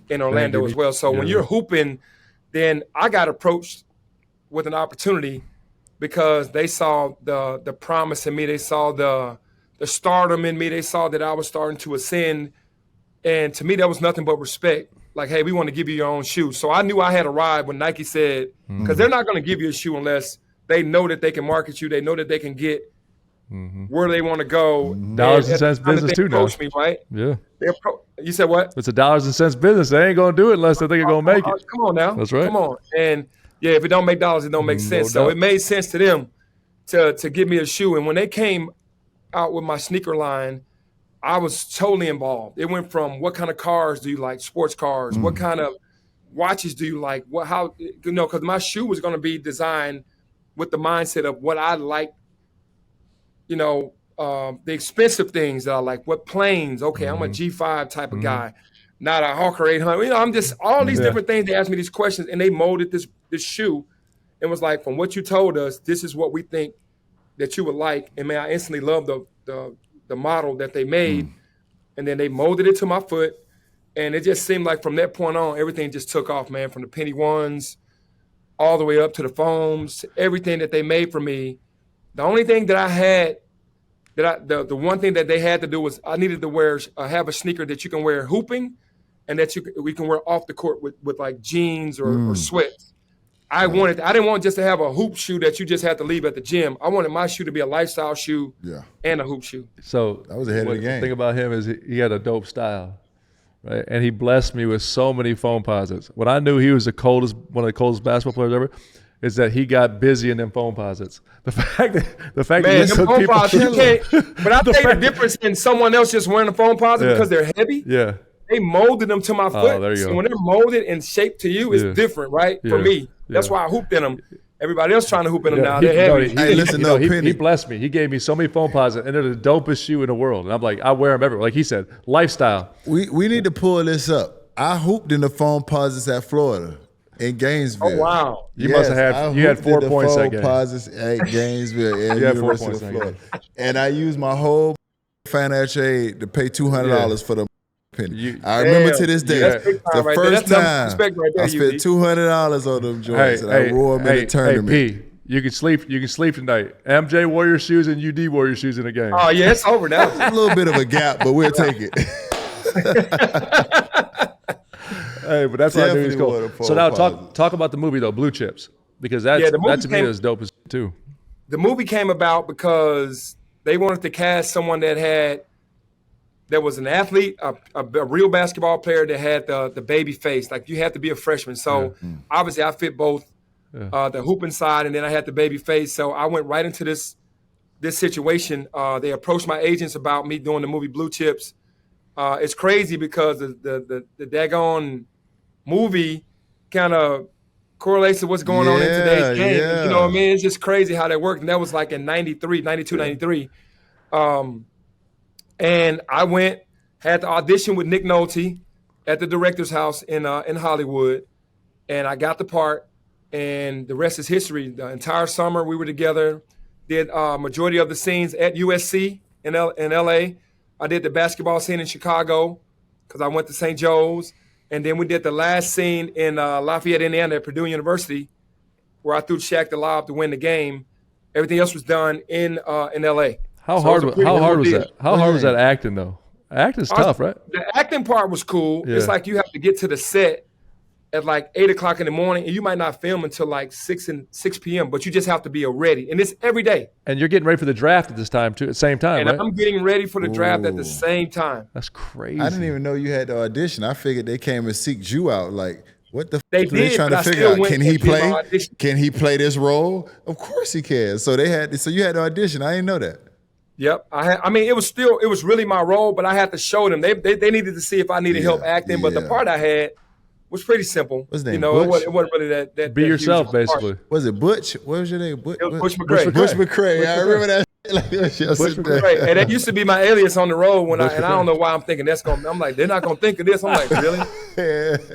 in Orlando as well. So when you're hooping, then I got approached with an opportunity because they saw the promise in me. They saw the stardom in me. They saw that I was starting to ascend. And to me, that was nothing but respect. Like, hey, we want to give you your own shoe. So I knew I had arrived when Nike said, because they're not going to give you a shoe unless they know that they can market you. They know that they can get where they want to go. Dollars and cents business too now. Me, right? Yeah. You said what? It's a dollars and cents business. They ain't going to do it unless they think it's going to make it. Come on now. That's right. Come on. And yeah, if it don't make dollars, it don't make sense. So it made sense to them to give me a shoe. And when they came out with my sneaker line, I was totally involved. It went from what kind of cars do you like, sports cars? What kind of watches do you like? Because my shoe was going to be designed with the mindset of what I like, the expensive things that I like. What planes? Okay, I'm a G5 type of guy, not a Hawker 800. I'm just all these different things. They asked me these questions, and they molded this shoe. It was like, from what you told us, this is what we think that you would like. And man, I instantly loved the model that they made, and then they molded it to my foot, and it just seemed like from that point on, everything just took off, man. From the penny ones, all the way up to the foams, everything that they made for me. The only thing that I had, the one thing that they had to do was I needed to have a sneaker that you can wear hooping, and that we can wear off the court with like jeans or sweats. I didn't want just to have a hoop shoe that you just had to leave at the gym. I wanted my shoe to be a lifestyle shoe and a hoop shoe. So that was ahead of the game. The thing about him is he had a dope style, right? And he blessed me with so many foam posits. When I knew he was one of the coldest basketball players ever, is that he got busy in them foam posits. The fact that them foam posits, you can't. But I think the difference in someone else just wearing a foam posit because they're heavy. Yeah. They molded them to my foot. Oh, there you go. So when they're molded and shaped to you, it's different, right? For me. That's why I hooped in them. Everybody else trying to hoop in them now. They're heavy. He blessed me. He gave me so many foam posits, and they're the dopest shoe in the world. And I'm like, I wear them everywhere. Like he said, lifestyle. We need to pull this up. I hooped in the foam posits at Florida in Gainesville. Oh, wow. You must have had, you had 4 points that game. Posits at Gainesville and you had 4 University points of Florida. And I used my whole financial aid to pay $200 for the penny. I remember to this day, the first time I spent $200 on them joints, and I wore them in the tournament. P, you can sleep tonight. MJ wore your shoes and UD wore your shoes in the game. Oh yeah, it's over now. A little bit of a gap, but we'll take it. Hey, but that's why I knew he was cool. So now talk about the movie though, Blue Chips, because that to me is dope as too. The movie came about because they wanted to cast someone that was an athlete, a real basketball player that had the baby face. Like you had to be a freshman. So obviously I fit both the hooping side and then I had the baby face. So I went right into this situation. They approached my agents about me doing the movie Blue Chips. It's crazy because the daggone movie kind of correlates to what's going on in today's game. Yeah. You know what I mean? It's just crazy how that worked. And that was like in 93. And I had the audition with Nick Nolte at the director's house in Hollywood. And I got the part, and the rest is history. The entire summer we were together, did majority of the scenes at USC in LA. I did the basketball scene in Chicago because I went to St. Joe's. And then we did the last scene in Lafayette, Indiana at Purdue University, where I threw Shaq the lob to win the game. Everything else was done in LA. How hard was that? How hard was that acting though? Acting's tough, right? The acting part was cool. Yeah. It's like you have to get to the set at like 8 o'clock in the morning, and you might not film until like 6 p.m., but you just have to be ready. And it's every day. And you're getting ready for the draft at this time too, at the same time, and right? I'm getting ready for the draft at the same time. That's crazy. I didn't even know you had to audition. I figured they came and seeked you out. Like, what the they f*** are they trying to figure out? Can he play? Can he play this role? Of course he can. So you had to audition. I didn't know that. Yep. It was really my role, but I had to show them. They needed to see if I needed help acting, but the part I had was pretty simple. What's his name? It wasn't really that. Be yourself, basically. Part. Was it Butch? What was your name? Butch McRae. Butch McRae. I remember that. Like, Butch McRae. And that used to be my alias on the road I don't know why I'm thinking I'm like, they're not gonna think of this. I'm like, really?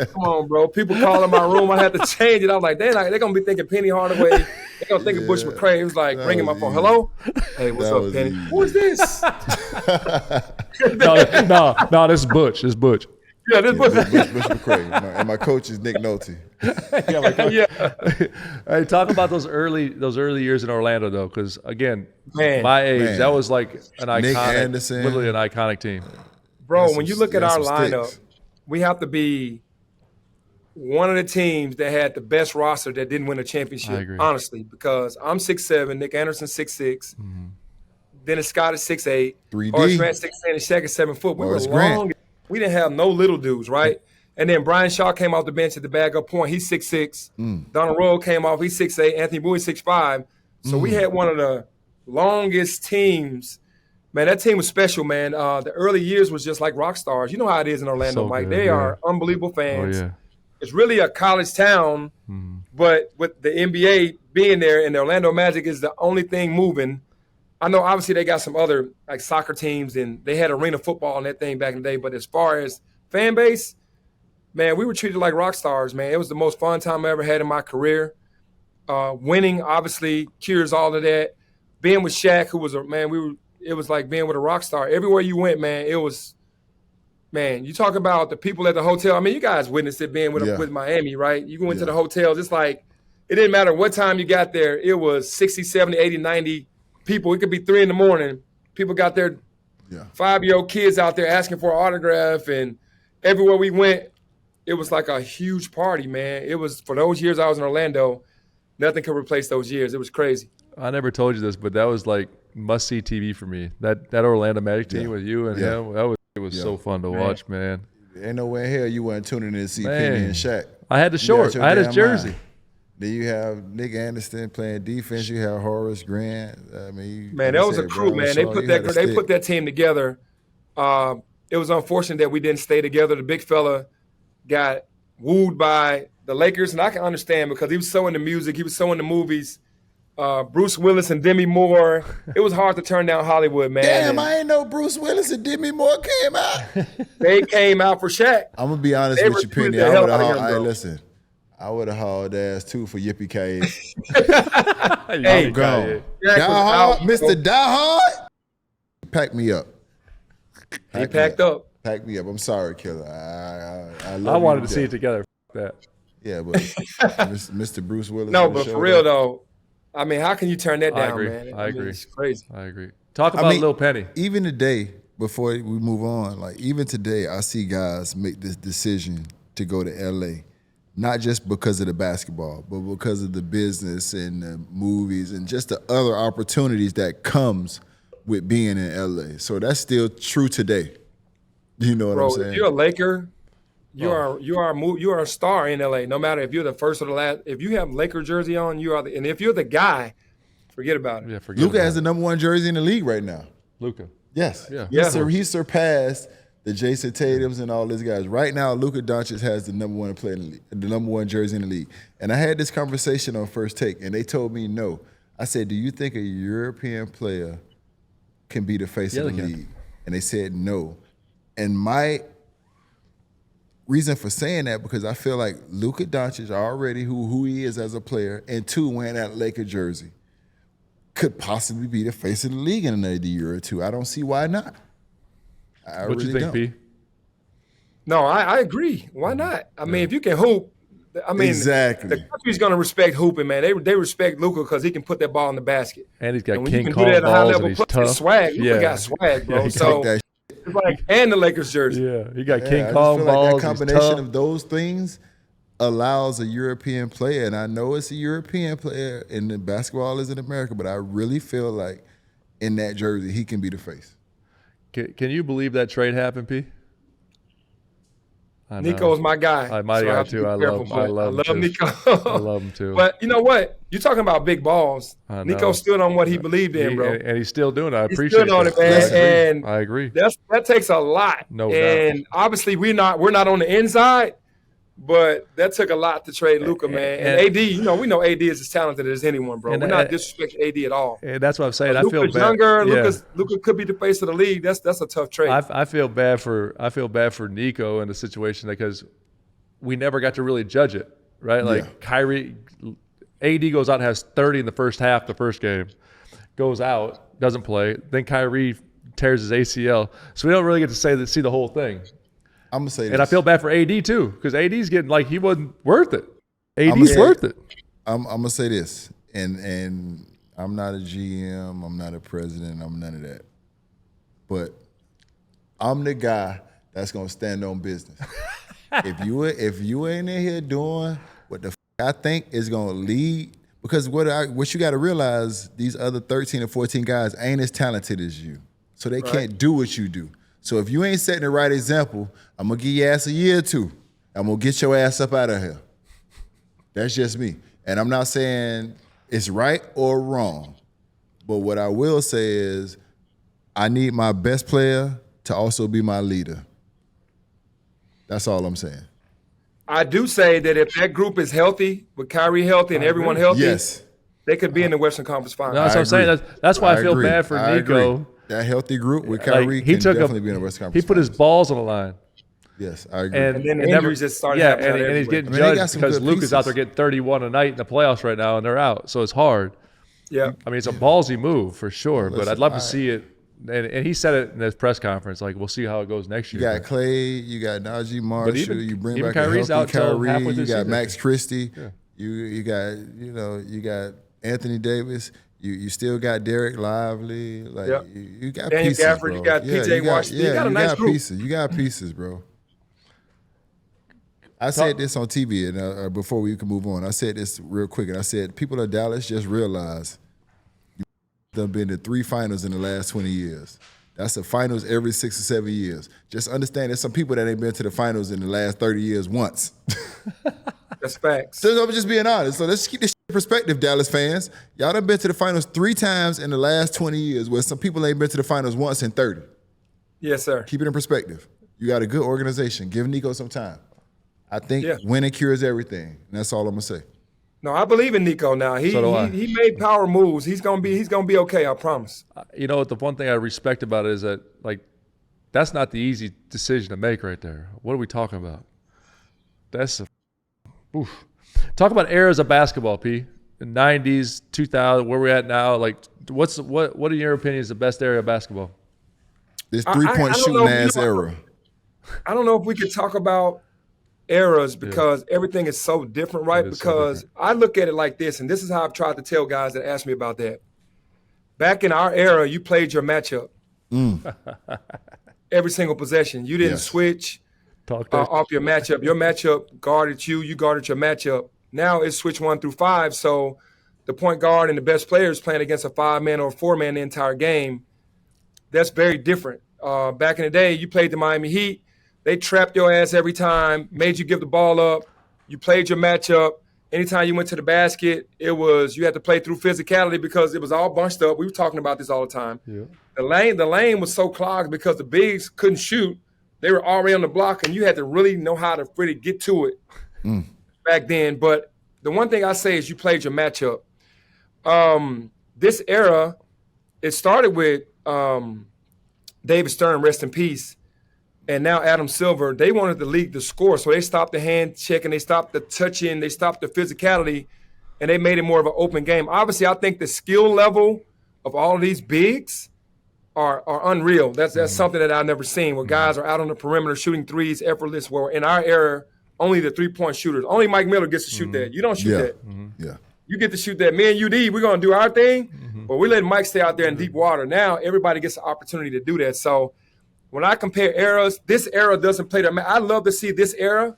Come on, bro. People calling my room. I had to change it. I was like, they're gonna be thinking Penny Hardaway. They're gonna think of Butch McRae. It was like ringing my phone. Hello? Hey, what's up, Penny? Who is this? No, this is Butch. This is Butch. Yeah, this Butch McRae. And my coach is Nick Nolte. Hey, talk about those early years in Orlando though, because again, my age, that was like an iconic, literally an iconic team. Bro, when you look at our lineup, we have to be one of the teams that had the best roster that didn't win a championship. Honestly, because I'm 6'7", Nick Anderson 6'6", Dennis Scott is 6'8", 3D, Horace Grant 6'10", and Shaq is 7 foot. We were long. We didn't have no little dudes, right? And then Brian Shaw came off the bench at the bag-up point. He's 6'6". Donald Rowe came off. He's 6'8". Anthony Bowie 6'5". So we had one of the longest teams. Man, that team was special, man. The early years was just like rock stars. You know how it is in Orlando, Mike. They are unbelievable fans. Oh, yeah. It's really a college town, but with the NBA being there and the Orlando Magic is the only thing moving. I know obviously they got some other like soccer teams and they had arena football and that thing back in the day. But as far as fan base, man, we were treated like rock stars, man. It was the most fun time I ever had in my career. Winning obviously cures all of that. Being with Shaq, who was it was like being with a rock star. Everywhere you went, man, it was, man, you talk about the people at the hotel. I mean, you guys witnessed it being with Miami, right? You go into the hotels, it's like, it didn't matter what time you got there. It was 60, 70, 80, 90 people. It could be 3 a.m. People got their 5-year-old kids out there asking for an autograph, and everywhere we went, it was like a huge party, man. It was, for those years I was in Orlando, nothing could replace those years. It was crazy. I never told you this, but that was like must-see TV for me. That Orlando Magic team with you and him, it was so fun to watch, man. Ain't no way in hell you weren't tuning in to see Penny and Shaq. I had the short. I had his jersey. Mind. Then you have Nick Anderson playing defense. You have Horace Grant. I mean, man, that was a crew, man. They put that team together. It was unfortunate that we didn't stay together. The big fella got wooed by the Lakers, and I can understand because he was so into music. He was so into movies. Bruce Willis and Demi Moore. It was hard to turn down Hollywood, man. Damn, I ain't know Bruce Willis and Demi Moore came out. They came out for Shaq. I'm gonna be honest with you, Penny. I would have hauled ass too for Yippee Ki. Hey, I'm gone. Die Hard, Mr. Die Hard. Pack me up. He packed up. Pack me up. I'm sorry, Killer. I wanted to see it together. That. Yeah, but Mr. Bruce Willis. No, but for real though. I mean, how can you turn that down, man? I agree. It's crazy. I agree. Talk about Lil Penny. Even today, before we move on, like even today, I see guys make this decision to go to LA, not just because of the basketball, but because of the business and the movies and just the other opportunities that comes with being in LA. So that's still true today. You know what I'm saying? If you're a Laker, you are a star in LA. No matter if you're the first or the last. If you have Laker jersey on, you are. And if you're the guy, forget about it. Yeah, Luka has the #1 jersey in the league right now. Luka. Yes. Yeah. He surpassed the Jason Tatums and all these guys. Right now, Luka Doncic has the #1 player in the league, the #1 jersey in the league. And I had this conversation on First Take, and they told me no. I said, "Do you think a European player can be the face of the league?" And they said no. And my reason for saying that, because I feel like Luka Doncic already who he is as a player, and two, wearing that Laker jersey, could possibly be the face of the league in another year or two. I don't see why not. What you think, P? No, I agree. Why not? I mean, if you can hoop, I mean, exactly. The country's going to respect hooping, man. They respect Luka because he can put that ball in the basket. And he's got and King Kong balls and he's tough. Swag. Luka got swag, bro. So it's like, and the Lakers jersey. Yeah, he got King Kong balls. Like that combination of those things allows a European player, and I know it's a European player, and the basketball is in America, but I really feel like in that jersey he can be the face. Can you believe that trade happened, P? Nico's my guy. My guy too. I love Nico. I love him too. But you know what? You're talking about big balls. Nico stood on what he believed in, bro. And he's still doing it. I appreciate it. Stood on it, man. And I agree. That takes a lot. No doubt. And obviously we're not on the inside, but that took a lot to trade Luka, man. And AD, we know AD is as talented as anyone, bro. We're not disrespecting AD at all. And that's what I'm saying. I feel bad. Younger. Luka could be the face of the league. That's a tough trade. I feel bad for Nico in the situation because we never got to really judge it, right? Like Kyrie, AD goes out and has 30 in the first half, the first game, goes out, doesn't play. Then Kyrie tears his ACL, so we don't really get to see the whole thing. I'm gonna say this. And I feel bad for AD too, because AD's getting like he wasn't worth it. AD's worth it. I'm gonna say this, and I'm not a GM, I'm not a president, I'm none of that. But I'm the guy that's gonna stand on business. if you ain't in here doing what the I think is gonna lead, because what you got to realize, these other 13 or 14 guys ain't as talented as you, so they can't do what you do. So if you ain't setting the right example, I'm going to give your ass a year or two. I'm going to get your ass up out of here. That's just me. And I'm not saying it's right or wrong. But what I will say is I need my best player to also be my leader. That's all I'm saying. I do say that if that group is healthy, with Kyrie healthy and everyone healthy, they could be in the Western Conference Finals. No, that's what I'm saying. That's why I feel bad for Nico. That healthy group with Kyrie can definitely be in the Western Conference. He put his balls on the line. Yes, I agree. And then injuries just started happening. And he's getting judged because Luka's out there getting 31 a night in the playoffs right now, and they're out. So it's hard. Yeah. I mean, it's a ballsy move for sure, but I'd love to see it. And he said it in his press conference, like, we'll see how it goes next year. You got Clay, you got Najee Marshall, you bring back Kyrie's a healthy Kyrie, you got Max Christie, you got Anthony Davis. You still got Derek Lively, like you got Daniel pieces, Gafford, bro. You got PJ Washington. You got a nice group. Pieces. You got pieces, bro. I said this on TV, and before we can move on, I said this real quick, and I said, people of Dallas, just realize you've done been to 3 finals in the last 20 years. That's the finals every 6 or 7 years. Just understand there's some people that ain't been to the finals in the last 30 years once. That's facts. So I'm just being honest. So let's keep this in perspective, Dallas fans. Y'all done been to the finals 3 times in the last 20 years, where some people ain't been to the finals once in 30. Yes, sir. Keep it in perspective. You got a good organization. Give Nico some time. I think winning cures everything. And that's all I'm gonna say. No, I believe in Nico now. He made power moves. He's gonna be okay, I promise. You know what, the one thing I respect about it is that, like, that's not the easy decision to make right there. What are we talking about? That's oof. Talk about eras of basketball, P. The 90s, 2000, where we're at now. Like, what in your opinion is the best era of basketball? This 3-point shooting ass era. I don't know if we could talk about eras because everything is so different, right? Because so different. I look at it like this, and this is how I've tried to tell guys that ask me about that. Back in our era, you played your matchup. Every single possession. You didn't switch off your matchup. Your matchup guarded you. You guarded your matchup. Now it's switch 1 through 5. So the point guard and the best players playing against a 5-man or a 4-man the entire game. That's very different. Back in the day, you played the Miami Heat. They trapped your ass every time, made you give the ball up. You played your matchup. Anytime you went to the basket, you had to play through physicality because it was all bunched up. We were talking about this all the time. Yeah. The lane was so clogged because the bigs couldn't shoot. They were already on the block, and you had to really know how to really get to it back then. But the one thing I say is you played your matchup. This era, it started with David Stern, rest in peace, and now Adam Silver. They wanted the league to score, so they stopped the hand checking, they stopped the touching, they stopped the physicality, and they made it more of an open game. Obviously, I think the skill level of all of these bigs are unreal. That's something that I've never seen, where guys are out on the perimeter shooting threes effortless, where in our era, only the 3-point shooters. Only Mike Miller gets to shoot that. You don't shoot that. Yeah. You get to shoot that. Me and UD, we're going to do our thing, but we let Mike stay out there in deep water. Now everybody gets the opportunity to do that. So when I compare eras, this era doesn't play their I love to see this era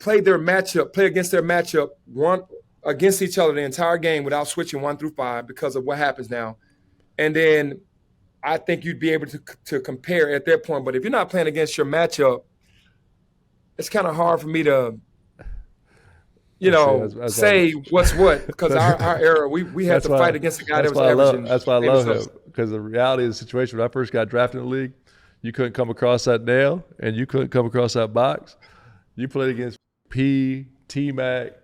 play against their matchup, run against each other the entire game without switching 1 through 5 because of what happens now. And then I think you'd be able to compare at that point. But if you're not playing against your matchup, it's kind of hard for me to say what's what, because our era, we had to fight against a guy that was averaging. That's why I love him, because the reality of the situation, when I first got drafted in the league, you couldn't come across that nail, and you couldn't come across that box. You played against P, T-Mac,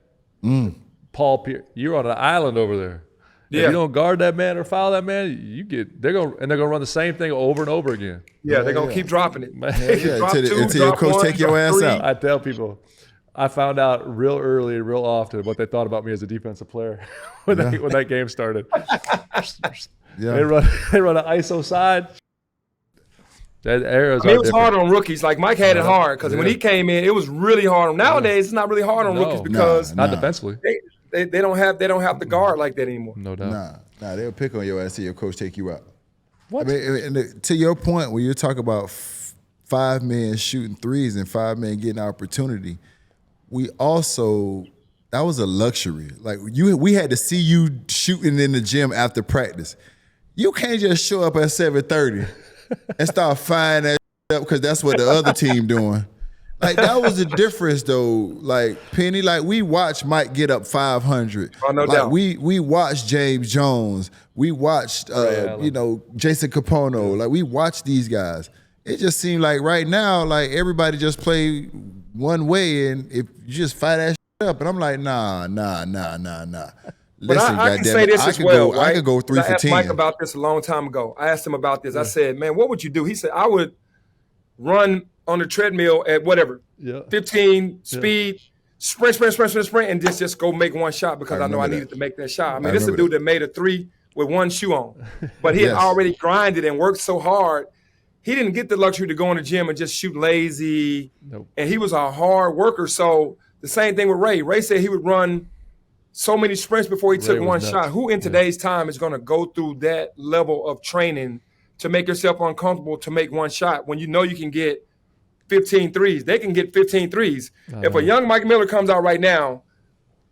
Paul Pierce. You're on an island over there. Yeah. If you don't guard that man or foul that man, they're gonna run the same thing over and over again. Yeah, they're gonna keep dropping it. Until your coach take your ass out. I tell people, I found out real early and real often what they thought about me as a defensive player when that game started. They run an ISO side. That it was hard on rookies. Like Mike had it hard because when he came in, it was really hard. Nowadays, it's not really hard on rookies because not defensively. They don't have the guard like that anymore. No doubt. Nah, they'll pick on your ass till your coach take you out. What? I mean, and to your point, when you talk about 5 men shooting threes and 5 men getting opportunity, that was a luxury. Like we had to see you shooting in the gym after practice. You can't just show up at 7:30 and start firing that up because that's what the other team doing. Like, that was the difference, though. Like, Penny, like, we watched Mike get up 500. Oh, no doubt. We watched James Jones. We watched, Jason Capono. Like, we watched these guys. It just seemed like right now, like, everybody just play one way, and if you just fire that shit up, and I'm like, nah. Listen, I can say this as well, right? I could go 3 for 10. I asked Mike about this a long time ago. I asked him about this. I said, man, what would you do? He said, I would run on the treadmill at 15 speed, sprint, and just go make one shot because I know I needed to make that shot. I mean, this is a dude that made a 3 with one shoe on, but he had already grinded and worked so hard. He didn't get the luxury to go in the gym and just shoot lazy. Nope. And he was a hard worker. So the same thing with Ray. Ray said he would run so many sprints before he took one shot. Who in today's time is going to go through that level of training to make yourself uncomfortable to make one shot when you know you can get 15 threes. They can get 15 threes. If a young Mike Miller comes out right now,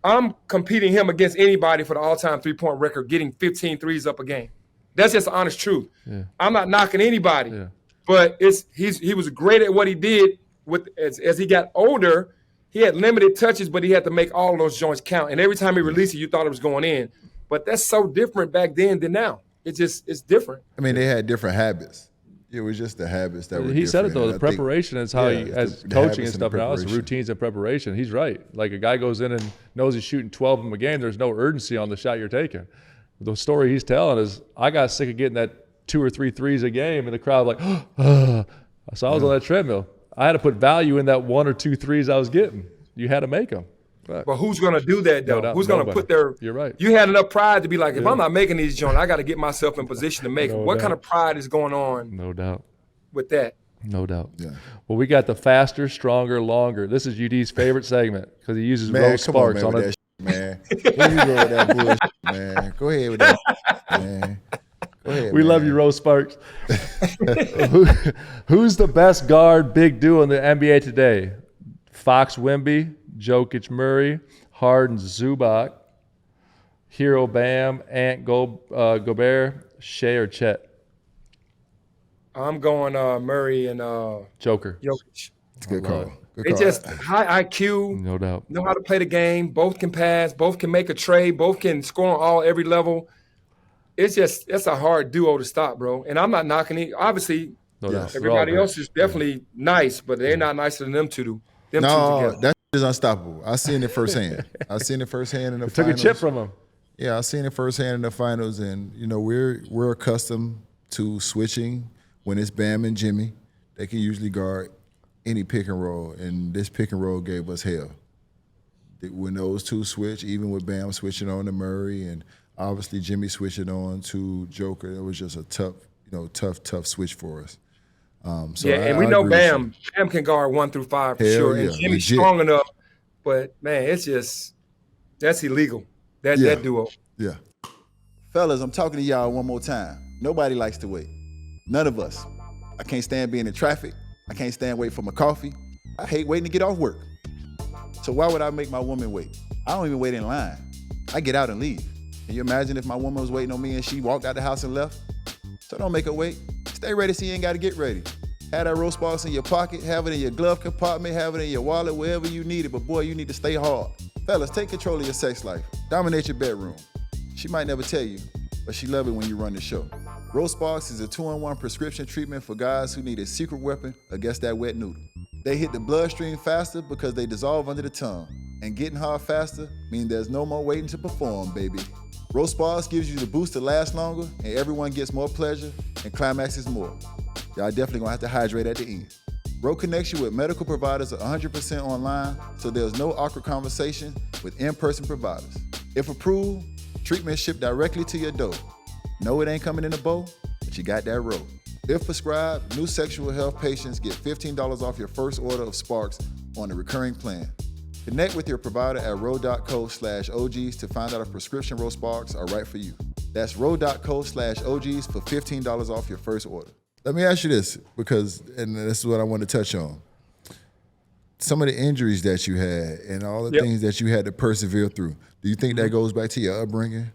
I'm competing him against anybody for the all-time three-point record, getting 15 threes up a game. That's just the honest truth. Yeah. I'm not knocking anybody, but he was great at what he did. As he got older, he had limited touches, but he had to make all of those joints count. And every time he released it, you thought it was going in. But that's so different back then than now. It's different. I mean, they had different habits. It was just the habits that were different. He said it, though. The preparation is how as coaching and stuff now, it's routines and preparation. He's right. Like a guy goes in and knows he's shooting 12 of them a game, there's no urgency on the shot you're taking. The story he's telling is, I got sick of getting that 2 or 3 threes a game, and the crowd like, so I was on that treadmill. I had to put value in that 1 or 2 threes I was getting. You had to make them. But who's going to do that, though? Who's going to put their – You're right. You had enough pride to be like, if I'm not making these joints, I got to get myself in position to make them. What kind of pride is going on No doubt. with that? No doubt. Yeah. Well, we got the faster, stronger, longer. This is UD's favorite segment because he uses Rose Sparks on it. Man, where you go with that bullshit, man? Go ahead with that, man. Go ahead, we love you, Rose Sparks. Who's the best guard big duo in the NBA today? Fox Wemby, Jokic Murray, Harden Zubac, Hero Bam, Ant Gobert, Shea or Chet? I'm going Murray and Joker. Jokic. It's a good call. They just high IQ, no doubt. Know how to play the game. Both can pass. Both can make a trade. Both can score on every level. It's a hard duo to stop, bro. And I'm not knocking it. Obviously, everybody else is definitely nice, but they're not nicer than them two. Them two together. That is unstoppable. I seen it firsthand. I seen it firsthand in the finals. Took a chip from them. Yeah, I seen it firsthand in the finals, and we're accustomed to switching when it's Bam and Jimmy. They can usually guard any pick and roll, and this pick and roll gave us hell. When those two switch, even with Bam switching on to Murray, and obviously Jimmy switching on to Joker, it was just a tough switch for us. And we know Bam can guard 1 through 5 for sure, and Jimmy's strong enough. But man, that's illegal. That duo. Yeah. Fellas, I'm talking to y'all one more time. Nobody likes to wait. None of us. I can't stand being in traffic. I can't stand waiting for my coffee. I hate waiting to get off work. So why would I make my woman wait? I don't even wait in line. I get out and leave. Can you imagine if my woman was waiting on me and she walked out the house and left? So don't make her wait. Stay ready so you ain't got to get ready. Have that roast box in your pocket, have it in your glove compartment, have it in your wallet, wherever you need it. But boy, you need to stay hard. Fellas, take control of your sex life. Dominate your bedroom. She might never tell you, but she love it when you run the show. Roast Box is a 2-in-1 prescription treatment for guys who need a secret weapon against that wet noodle. They hit the bloodstream faster because they dissolve under the tongue. And getting hard faster means there's no more waiting to perform, baby. Roast Box gives you the boost to last longer, and everyone gets more pleasure and climaxes more. Y'all definitely gonna have to hydrate at the end. Ro connects you with medical providers 100% online, so there's no awkward conversation with in-person providers. If approved, treatment shipped directly to your door. No, it ain't coming in a bowl, but you got that Ro. If prescribed, new sexual health patients get $15 off your first order of Sparks on a recurring plan. Connect with your provider at ro.co/OGs to find out if prescription Ro Sparks are right for you. That's ro.co/OGs for $15 off your first order. Let me ask you this, and this is what I want to touch on. Some of the injuries that you had and all the things that you had to persevere through, do you think that goes back to your upbringing,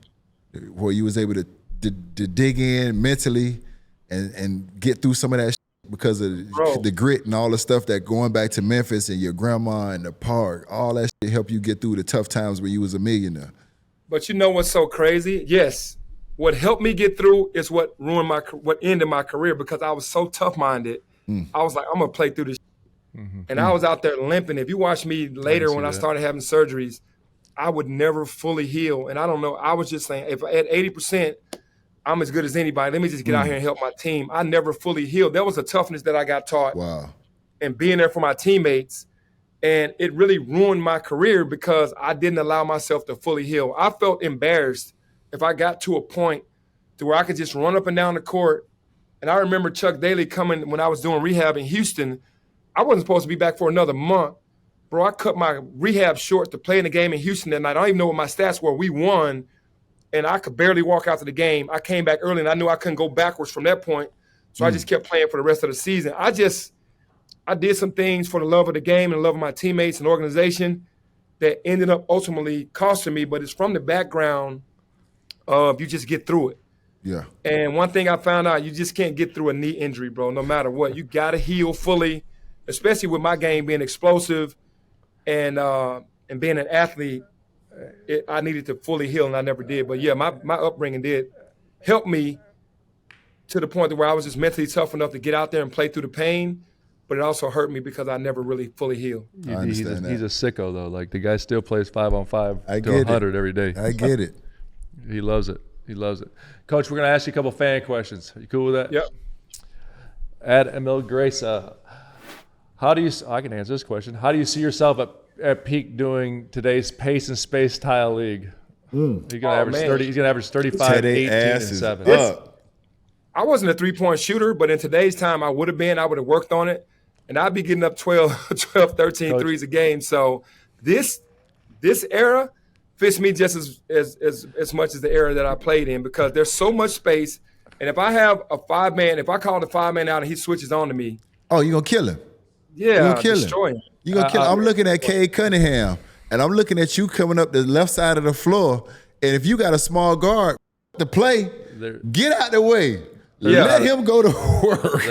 where you was able to dig in mentally and get through some of that shit because of the grit and all the stuff that going back to Memphis and your grandma and the park, all that shit helped you get through the tough times where you was a millionaire? But you know what's so crazy? Yes. What helped me get through is what ended my career, because I was so tough-minded. I was like, I'm going to play through this shit. And I was out there limping. If you watch me later when I started having surgeries, I would never fully heal. And I don't know, I was just saying, if at 80%, I'm as good as anybody. Let me just get out here and help my team. I never fully healed. There was a toughness that I got taught. Wow. And being there for my teammates. And it really ruined my career because I didn't allow myself to fully heal. I felt embarrassed if I got to a point to where I could just run up and down the court. And I remember Chuck Daly coming when I was doing rehab in Houston. I wasn't supposed to be back for another month. Bro, I cut my rehab short to play in the game in Houston that night. I don't even know what my stats were. We won, and I could barely walk out to the game. I came back early, and I knew I couldn't go backwards from that point. So I just kept playing for the rest of the season. I did some things for the love of the game and the love of my teammates and organization that ended up ultimately costing me, but it's from the background of you just get through it. Yeah. And one thing I found out, you just can't get through a knee injury, bro, no matter what. You got to heal fully, especially with my game being explosive and being an athlete. I needed to fully heal, and I never did. But, yeah, my upbringing did help me to the point where I was just mentally tough enough to get out there and play through the pain, but it also hurt me because I never really fully healed. I understand He's a sicko, though. Like, the guy still plays 5-on-5 to 100 every day. I get it. He loves it. He loves it. Coach, we're going to ask you a couple fan questions. You cool with that? Yep. Ed Emil Grace, how do you – I can answer this question. How do you see yourself at peak doing today's pace and space tile league? He's going to average 30. He's going to average 35, 18, and 7. I wasn't a three-point shooter, but in today's time, I would have been. I would have worked on it, and I'd be getting up 13 Coach. threes a game. So this era fits me just as much as the era that I played in because there's so much space. And if I have a 5-man, if I call the 5-man out and he switches on to me, oh, you're going to kill him. Yeah, you're going to kill destroy him. You're going to kill him. I'm looking at Cade Cunningham, and I'm looking at you coming up the left side of the floor. And if you got a small guard to play, get out the way. Yeah. Let him go to work.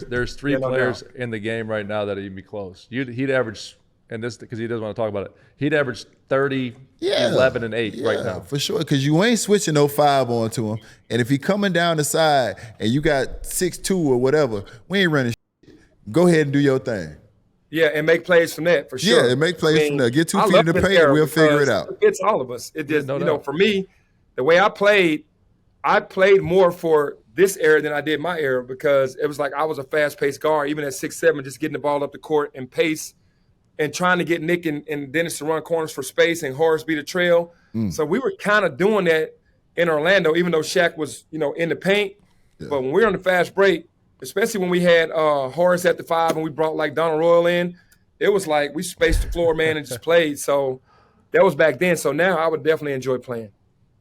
There's three players in the game right now that he'd be close. He'd average, and this because he doesn't want to talk about it, he'd average 30, 11, and 8 right now. For sure, because you ain't switching no 5 onto him. And if he coming down the side and you got 6'2" or whatever, we ain't running shit. Go ahead and do your thing. Yeah, and make plays from that, for sure. Yeah, and make plays from that. Get 2 feet in the paint and we'll figure it out. It's all of us. It just, for me, the way I played more for this era than I did my era because it was like I was a fast-paced guard, even at 6'7", just getting the ball up the court and pace and trying to get Nick and Dennis to run corners for space and Horace be the trail. So we were kind of doing that in Orlando, even though Shaq was, in the paint. Yeah. But when we were on the fast break, especially when we had Horace at the 5 and we brought like Donald Royal in, it was like we spaced the floor, man, and just played. So that was back then. So now I would definitely enjoy playing.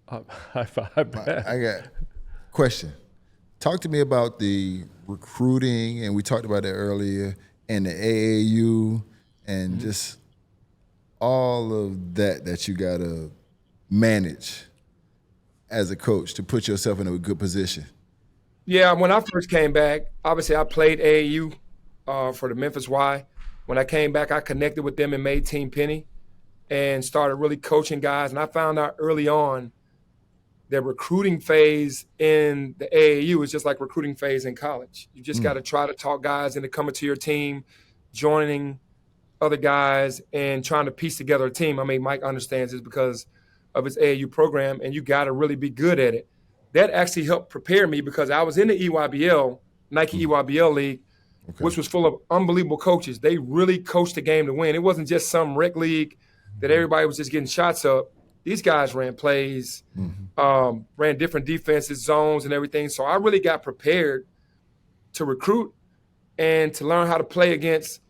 High five. I got a question. Talk to me about the recruiting, and we talked about that earlier, and the AAU, and just all of that you got to manage as a coach to put yourself in a good position. Yeah, when I first came back, obviously I played AAU for the Memphis Y. When I came back, I connected with them and made Team Penny and started really coaching guys. And I found out early on that recruiting phase in the AAU is just like recruiting phase in college. You just got to try to talk guys into coming to your team, joining other guys, and trying to piece together a team. I mean, Mike understands this because of his AAU program, and you got to really be good at it. That actually helped prepare me because I was in the EYBL, Nike EYBL League, which was full of unbelievable coaches. They really coached the game to win. It wasn't just some rec league that everybody was just getting shots up. These guys ran plays, ran different defenses, zones, and everything. So I really got prepared to recruit and to learn how to play against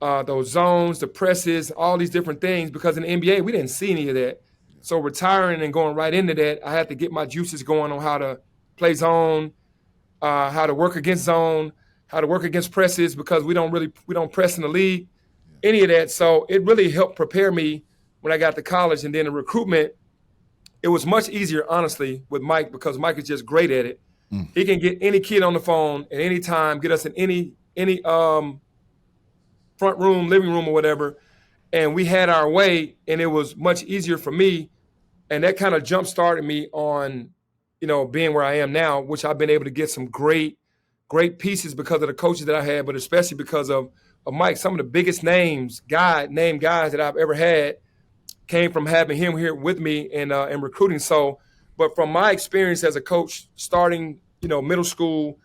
those zones, the presses, all these different things, because in the NBA, we didn't see any of that. So retiring and going right into that, I had to get my juices going on how to play zone, how to work against zone, how to work against presses, because we don't press in the league, any of that. So it really helped prepare me when I got to college. And then the recruitment, it was much easier, honestly, with Mike, because Mike is just great at it. He can get any kid on the phone at any time, get us in any front room, living room, or whatever, and we had our way, and it was much easier for me. And that kind of jump-started me on, being where I am now, which I've been able to get some great pieces because of the coaches that I had, but especially because of Mike. Some of the biggest names, named guys that I've ever had came from having him here with me and recruiting. So, but from my experience as a coach, starting, middle school,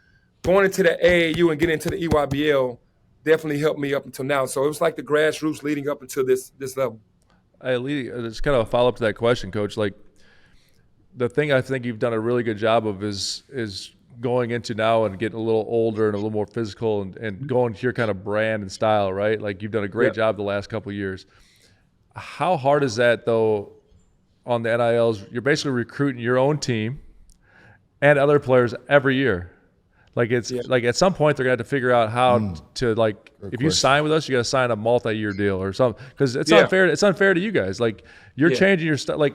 going into the AAU and getting into the EYBL, definitely helped me up until now. So it was like the grassroots leading up until this level. It's kind of a follow-up to that question, Coach. Like, the thing I think you've done a really good job of is going into now and getting a little older and a little more physical and going to your kind of brand and style, right? Like, you've done a great job the last couple of years. How hard is that, though, on the NILs? You're basically recruiting your own team and other players every year. Like like at some point they're gonna have to figure out how to like if you question. sign with us, you gotta sign a multi-year deal or something because it's unfair. It's unfair to you guys. Like you're changing your style. Like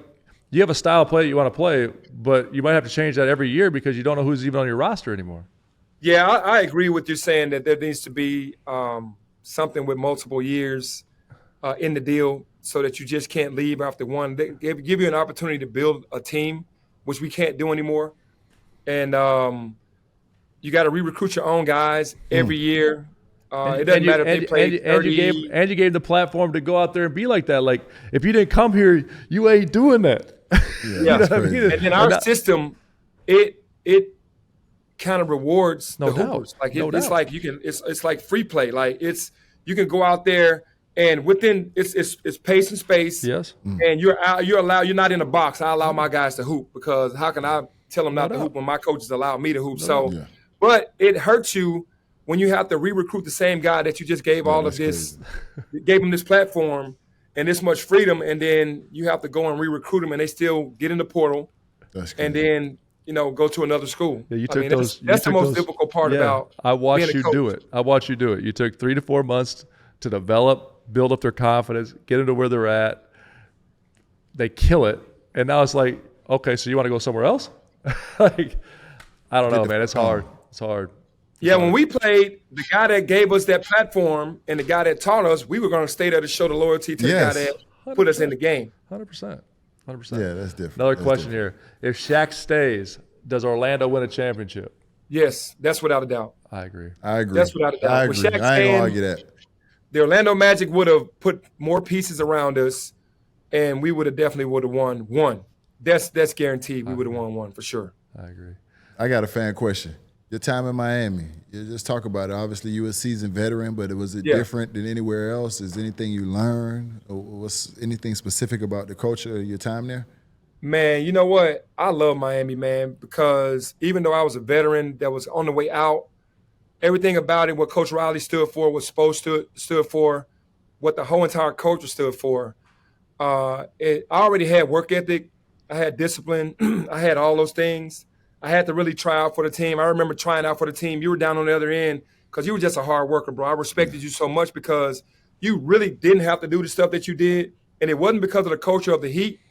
you have a style of play that you want to play, but you might have to change that every year because you don't know who's even on your roster anymore. Yeah, I agree with you saying that there needs to be something with multiple years in the deal so that you just can't leave after one. They give you an opportunity to build a team, which we can't do anymore. And you got to re-recruit your own guys every year. It doesn't matter if they play 30. And you gave the platform to go out there and be like that. Like, if you didn't come here, you ain't doing that. Yeah. What I mean? And then our system, it kind of rewards the hoopers. Like it's like it's like free play. Like you can go out there and within it's pace and space. Yes. And you're not in a box. I allow my guys to hoop because how can I tell them not to hoop when my coaches allow me to hoop? But it hurts you when you have to re-recruit the same guy that you just gave all of this, gave him this platform and this much freedom, and then you have to go and re-recruit them, and they still get in the portal, and then go to another school. Yeah, you took those. That's the most difficult part about. I watched being a you coach. do it. I watched you do it. You took 3 to 4 months to develop, build up their confidence, get them to where they're at. They kill it, and now it's like, okay, so you want to go somewhere else? Like, I don't know, man. It's hard. It's hard. Yeah, when we played, the guy that gave us that platform and the guy that taught us, we were going to stay there to show the loyalty to the guy that put us in the game. 100%. 100%. Yeah, that's different. Another question here. If Shaq stays, does Orlando win a championship? Yes, that's without a doubt. I agree. That's without a doubt. I With agree. Shaq I ain't staying, gonna argue that. the Orlando Magic would have put more pieces around us, and we would have definitely won one. That's guaranteed. We would have won one for sure. I agree. I got a fan question. Your time in Miami, you just talk about it. Obviously, you were a seasoned veteran, but was it different than anywhere else? Is anything you learned? Or was anything specific about the culture of your time there? Man, you know what? I love Miami, man, because even though I was a veteran that was on the way out, everything about it, what Coach Riley stood for, what Spo stood for, what the whole entire culture stood for. I already had work ethic. I had discipline. I had all those things. I had to really try out for the team. I remember trying out for the team. You were down on the other end because you were just a hard worker, bro. I respected you so much because you really didn't have to do the stuff that you did. And it wasn't because of the culture of the Heat.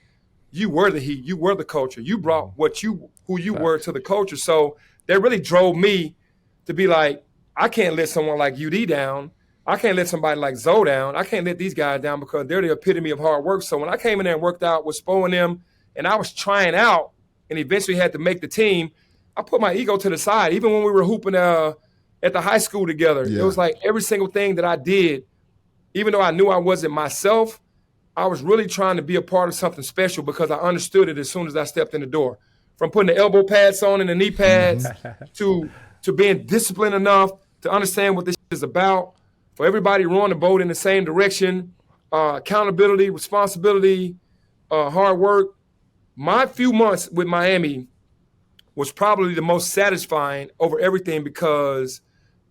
You were the Heat. You were the culture. You brought who you were to the culture. So that really drove me to be like, I can't let someone like UD down. I can't let somebody like Zoe down. I can't let these guys down because they're the epitome of hard work. So when I came in there and worked out with Spo and them, and I was trying out and eventually had to make the team, I put my ego to the side. Even when we were hooping at the high school together, it was like every single thing that I did, even though I knew I wasn't myself, I was really trying to be a part of something special because I understood it as soon as I stepped in the door. From putting the elbow pads on and the knee pads to being disciplined enough to understand what this is about, for everybody rowing the boat in the same direction, accountability, responsibility, hard work. My few months with Miami was probably the most satisfying over everything because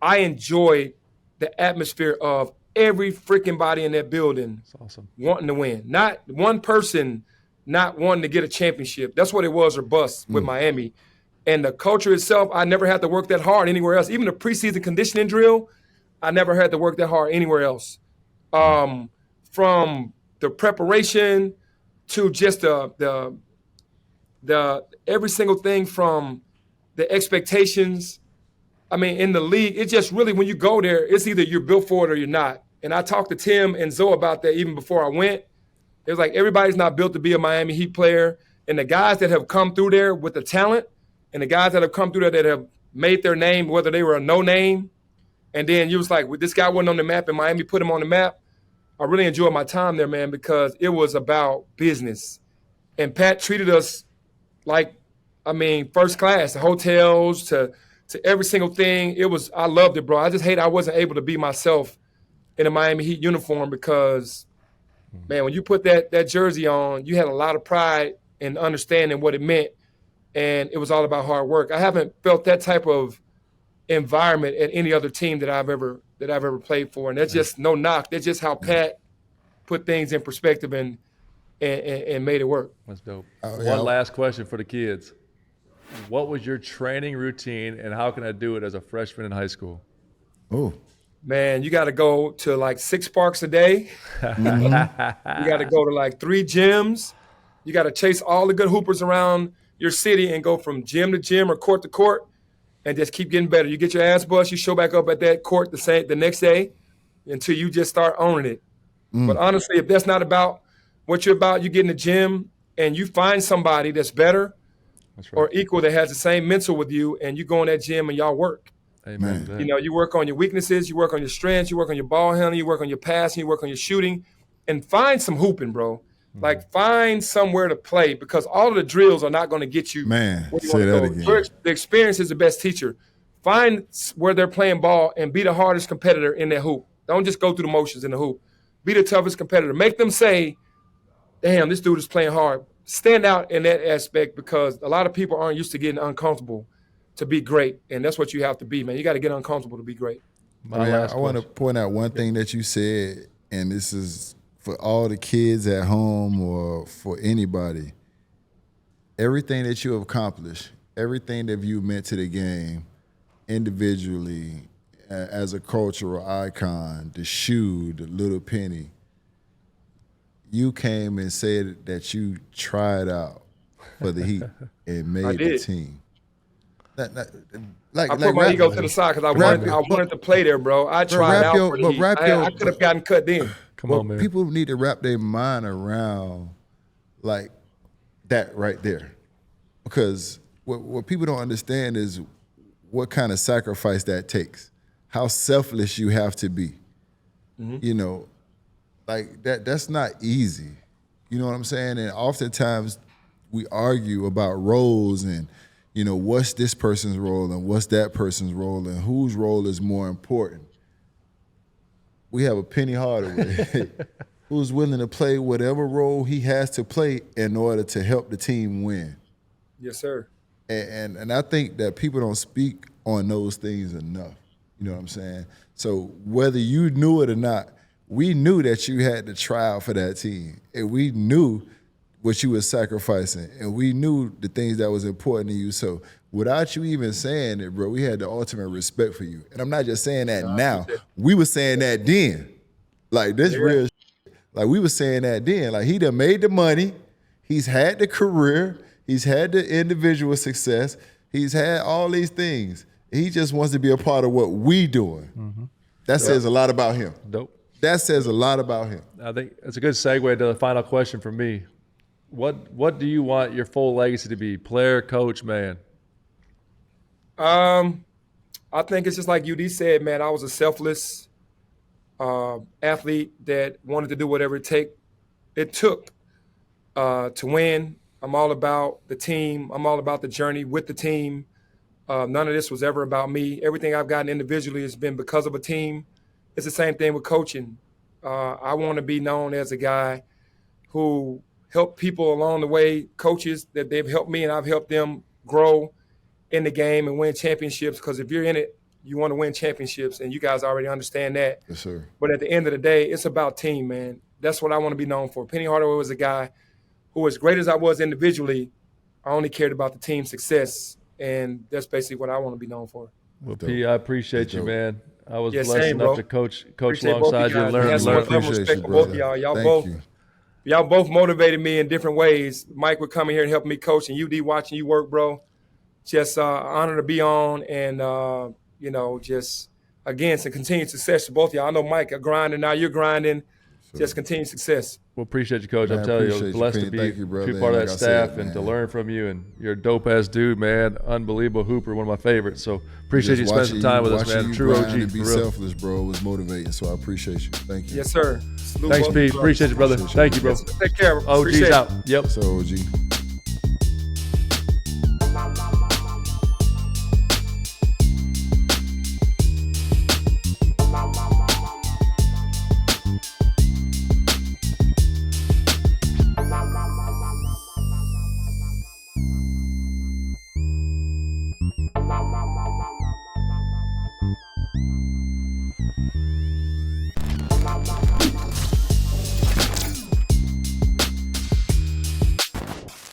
I enjoyed the atmosphere of every freaking body in that building wanting to win. Not one person not wanting to get a championship. That's what it was or bust with Miami. And the culture itself, I never had to work that hard anywhere else. Even the preseason conditioning drill, I never had to work that hard anywhere else. From the preparation to just the every single thing, from the expectations. I mean, in the league, it just really, when you go there, it's either you're built for it or you're not. And I talked to Tim and Zoe about that even before I went. It was like, everybody's not built to be a Miami Heat player. And the guys that have come through there with the talent and the guys that have come through there that have made their name, whether they were a no name, and then you was like, well, this guy wasn't on the map and Miami put him on the map. I really enjoyed my time there, man, because it was about business. And Pat treated us like, I mean, first class, the hotels to every single thing. I loved it, bro. I just hate I wasn't able to be myself in a Miami Heat uniform because, man, when you put that jersey on, you had a lot of pride in understanding what it meant, and it was all about hard work. I haven't felt that type of environment at any other team that I've ever played for, and that's just no knock. That's just how Pat put things in perspective and made it work. That's dope. One last question for the kids. what was your training routine and how can I do it as a freshman in high school? Oh, Man, you got to go to like 6 parks a day. You got to go to like 3 gyms. You got to chase all the good hoopers around your city and go from gym to gym or court to court and just keep getting better. You get your ass bust, you show back up at that court the next day until you just start owning it. But honestly, if that's not about what you're about, you get in the gym and you find somebody that's better or equal that has the same mental with you, and you go in that gym and y'all work. Amen. You know, you work on your weaknesses, you work on your strengths, you work on your ball handling, you work on your passing, you work on your shooting, and find some hooping, bro. Like, find somewhere to play, because all of the drills are not going to get you. Man, where you say wanna that go. again. The experience is the best teacher. Find where they're playing ball and be the hardest competitor in their hoop. Don't just go through the motions in the hoop. Be the toughest competitor. Make them say, damn, this dude is playing hard. Stand out in that aspect, because a lot of people aren't used to getting uncomfortable to be great, and that's what you have to be, man. You got to get uncomfortable to be great. I want to point out one thing that you said, and this is for all the kids at home or for anybody. Everything that you have accomplished, everything that you meant to the game individually, as a cultural icon, the shoe, the little penny, you came and said that you tried out for the Heat and made the team. I put my ego to the side because I wanted to play there, bro. I tried out for the Heat. I could have gotten cut then. Come on, man. People need to wrap their mind around like that right there, because what people don't understand is what kind of sacrifice that takes, how selfless you have to be. You know, like that's not easy. You know what I'm saying? And oftentimes we argue about roles and, you know, what's this person's role and what's that person's role and whose role is more important. We have a Penny Hardaway who's willing to play whatever role he has to play in order to help the team win. Yes, sir. And I think that people don't speak on those things enough. You know what I'm saying? So whether you knew it or not, we knew that you had to try out for that team. And we knew what you were sacrificing. And we knew the things that was important to you. So without you even saying it, bro, we had the ultimate respect for you. And I'm not just saying that now. We were saying that then. Like, this real shit. Like, we were saying that then. Like, he done made the money. He's had the career. He's had the individual success. He's had all these things. He just wants to be a part of what we doing. That says a lot about him. Dope. That says a lot about him. I think it's a good segue to the final question for me. What do you want your full legacy to be? Player, coach, man? I think it's just like UD said, man. I was a selfless athlete that wanted to do whatever it took to win. I'm all about the team. I'm all about the journey with the team. None of this was ever about me. Everything I've gotten individually has been because of a team. It's the same thing with coaching. I want to be known as a guy who helped people along the way, coaches that they've helped me and I've helped them grow in the game and win championships, because if you're in it, you want to win championships, and you guys already understand that. Yes, sir. But at the end of the day, it's about team, man. That's what I want to be known for. Penny Hardaway was a guy who, as great as I was individually, I only cared about the team's success, and that's basically what I want to be known for. Well, P, I appreciate you, man. I was blessed same, enough bro. to coach Appreciate alongside you and learn. Appreciate you, both of brother. y'all. Thank you. Y'all both motivated me in different ways. Mike would come in here and help me coach, and UD watching you work, bro. Just honor to be on, and you know, just again, some continued success to both of y'all. I know Mike are grinding now. You're grinding. Sure. Just continued success. Well, appreciate you, Coach. Man, I'm telling you, I appreciate was blessed you, to be Penny. Thank you, brother. part of And that like I said, staff and to man. learn from you. And you're a dope-ass dude, man. Unbelievable hooper, one of my favorites. So appreciate you Just spending some time with us, watching man. you True grind OG, and be for real. selfless, bro, was motivating. So I appreciate you. Thank you. Yes, sir. Salute Thanks, both Pete. of you, Appreciate you, brother. Appreciate Thank you, bro. Take care. OG's Appreciate it. out. Yep. So OG.